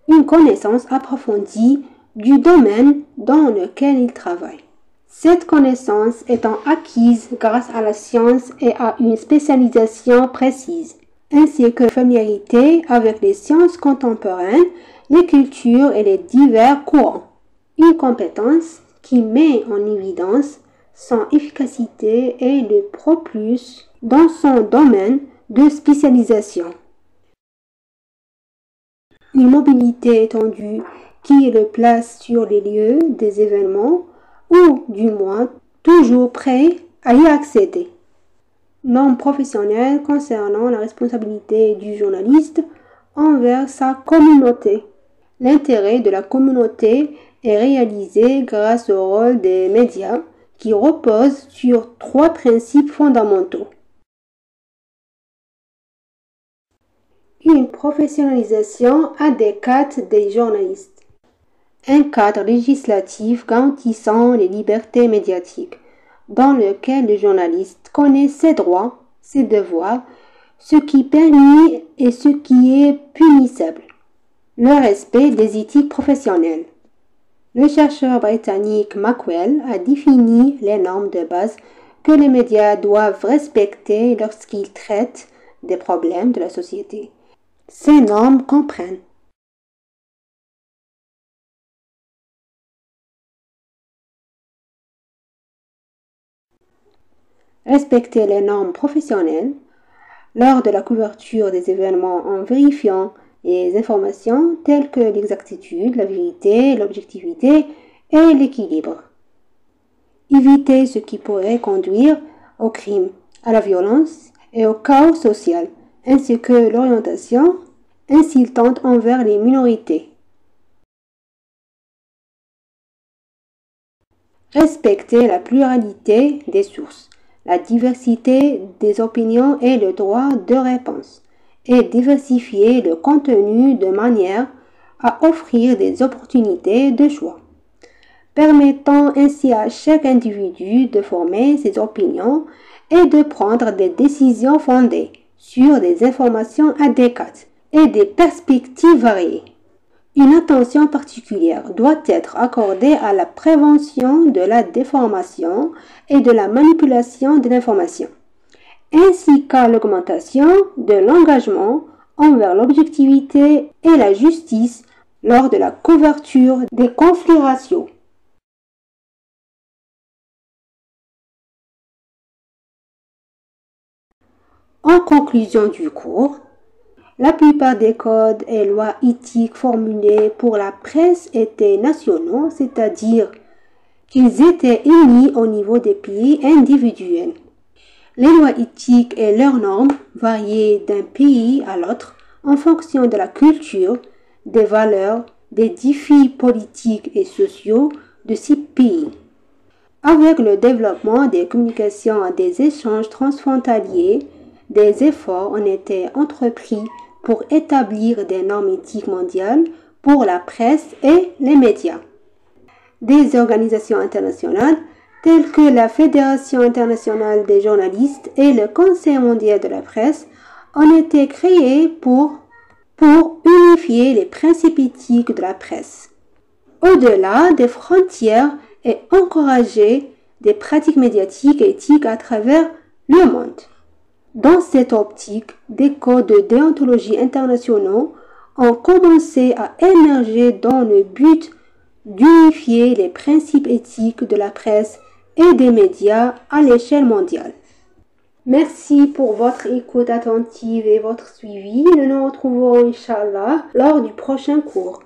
Une connaissance approfondie du domaine dans lequel il travaille. Cette connaissance étant acquise grâce à la science et à une spécialisation précise, ainsi que familiarité avec les sciences contemporaines, les cultures et les divers courants. Une compétence qui met en évidence son efficacité et le propulse dans son domaine de spécialisation. Une mobilité étendue qui le place sur les lieux des événements ou du moins toujours prêt à y accéder. Normes professionnelles concernant la responsabilité du journaliste envers sa communauté. L'intérêt de la communauté est réalisé grâce au rôle des médias qui repose sur 3 principes fondamentaux. Une professionnalisation adéquate des journalistes. Un cadre législatif garantissant les libertés médiatiques, dans lequel le journaliste connaît ses droits, ses devoirs, ce qui est permis et ce qui est punissable. Le respect des éthiques professionnelles. Le chercheur britannique Maxwell a défini les normes de base que les médias doivent respecter lorsqu'ils traitent des problèmes de la société. Ces normes comprennent respecter les normes professionnelles lors de la couverture des événements en vérifiant les informations telles que l'exactitude, la vérité, l'objectivité et l'équilibre. Éviter ce qui pourrait conduire au crime, à la violence et au chaos social, ainsi que l'orientation insultante envers les minorités. Respecter la pluralité des sources, la diversité des opinions et le droit de réponse, et diversifier le contenu de manière à offrir des opportunités de choix, permettant ainsi à chaque individu de former ses opinions et de prendre des décisions fondées sur des informations adéquates et des perspectives variées. Une attention particulière doit être accordée à la prévention de la déformation et de la manipulation de l'information, ainsi qu'à l'augmentation de l'engagement envers l'objectivité et la justice lors de la couverture des conflits raciaux. En conclusion du cours, la plupart des codes et lois éthiques formulés pour la presse étaient nationaux, c'est-à-dire qu'ils étaient émis au niveau des pays individuels. Les lois éthiques et leurs normes variaient d'un pays à l'autre en fonction de la culture, des valeurs, des défis politiques et sociaux de ces pays. Avec le développement des communications et des échanges transfrontaliers, des efforts ont été entrepris pour établir des normes éthiques mondiales pour la presse et les médias. Des organisations internationales telles que la Fédération internationale des journalistes et le Conseil mondial de la presse ont été créées pour unifier les principes éthiques de la presse, au-delà des frontières et encourager des pratiques médiatiques et éthiques à travers le monde. Dans cette optique, des codes de déontologie internationaux ont commencé à émerger dans le but d'unifier les principes éthiques de la presse et des médias à l'échelle mondiale. Merci pour votre écoute attentive et votre suivi. Nous nous retrouvons, Inch'Allah, lors du prochain cours.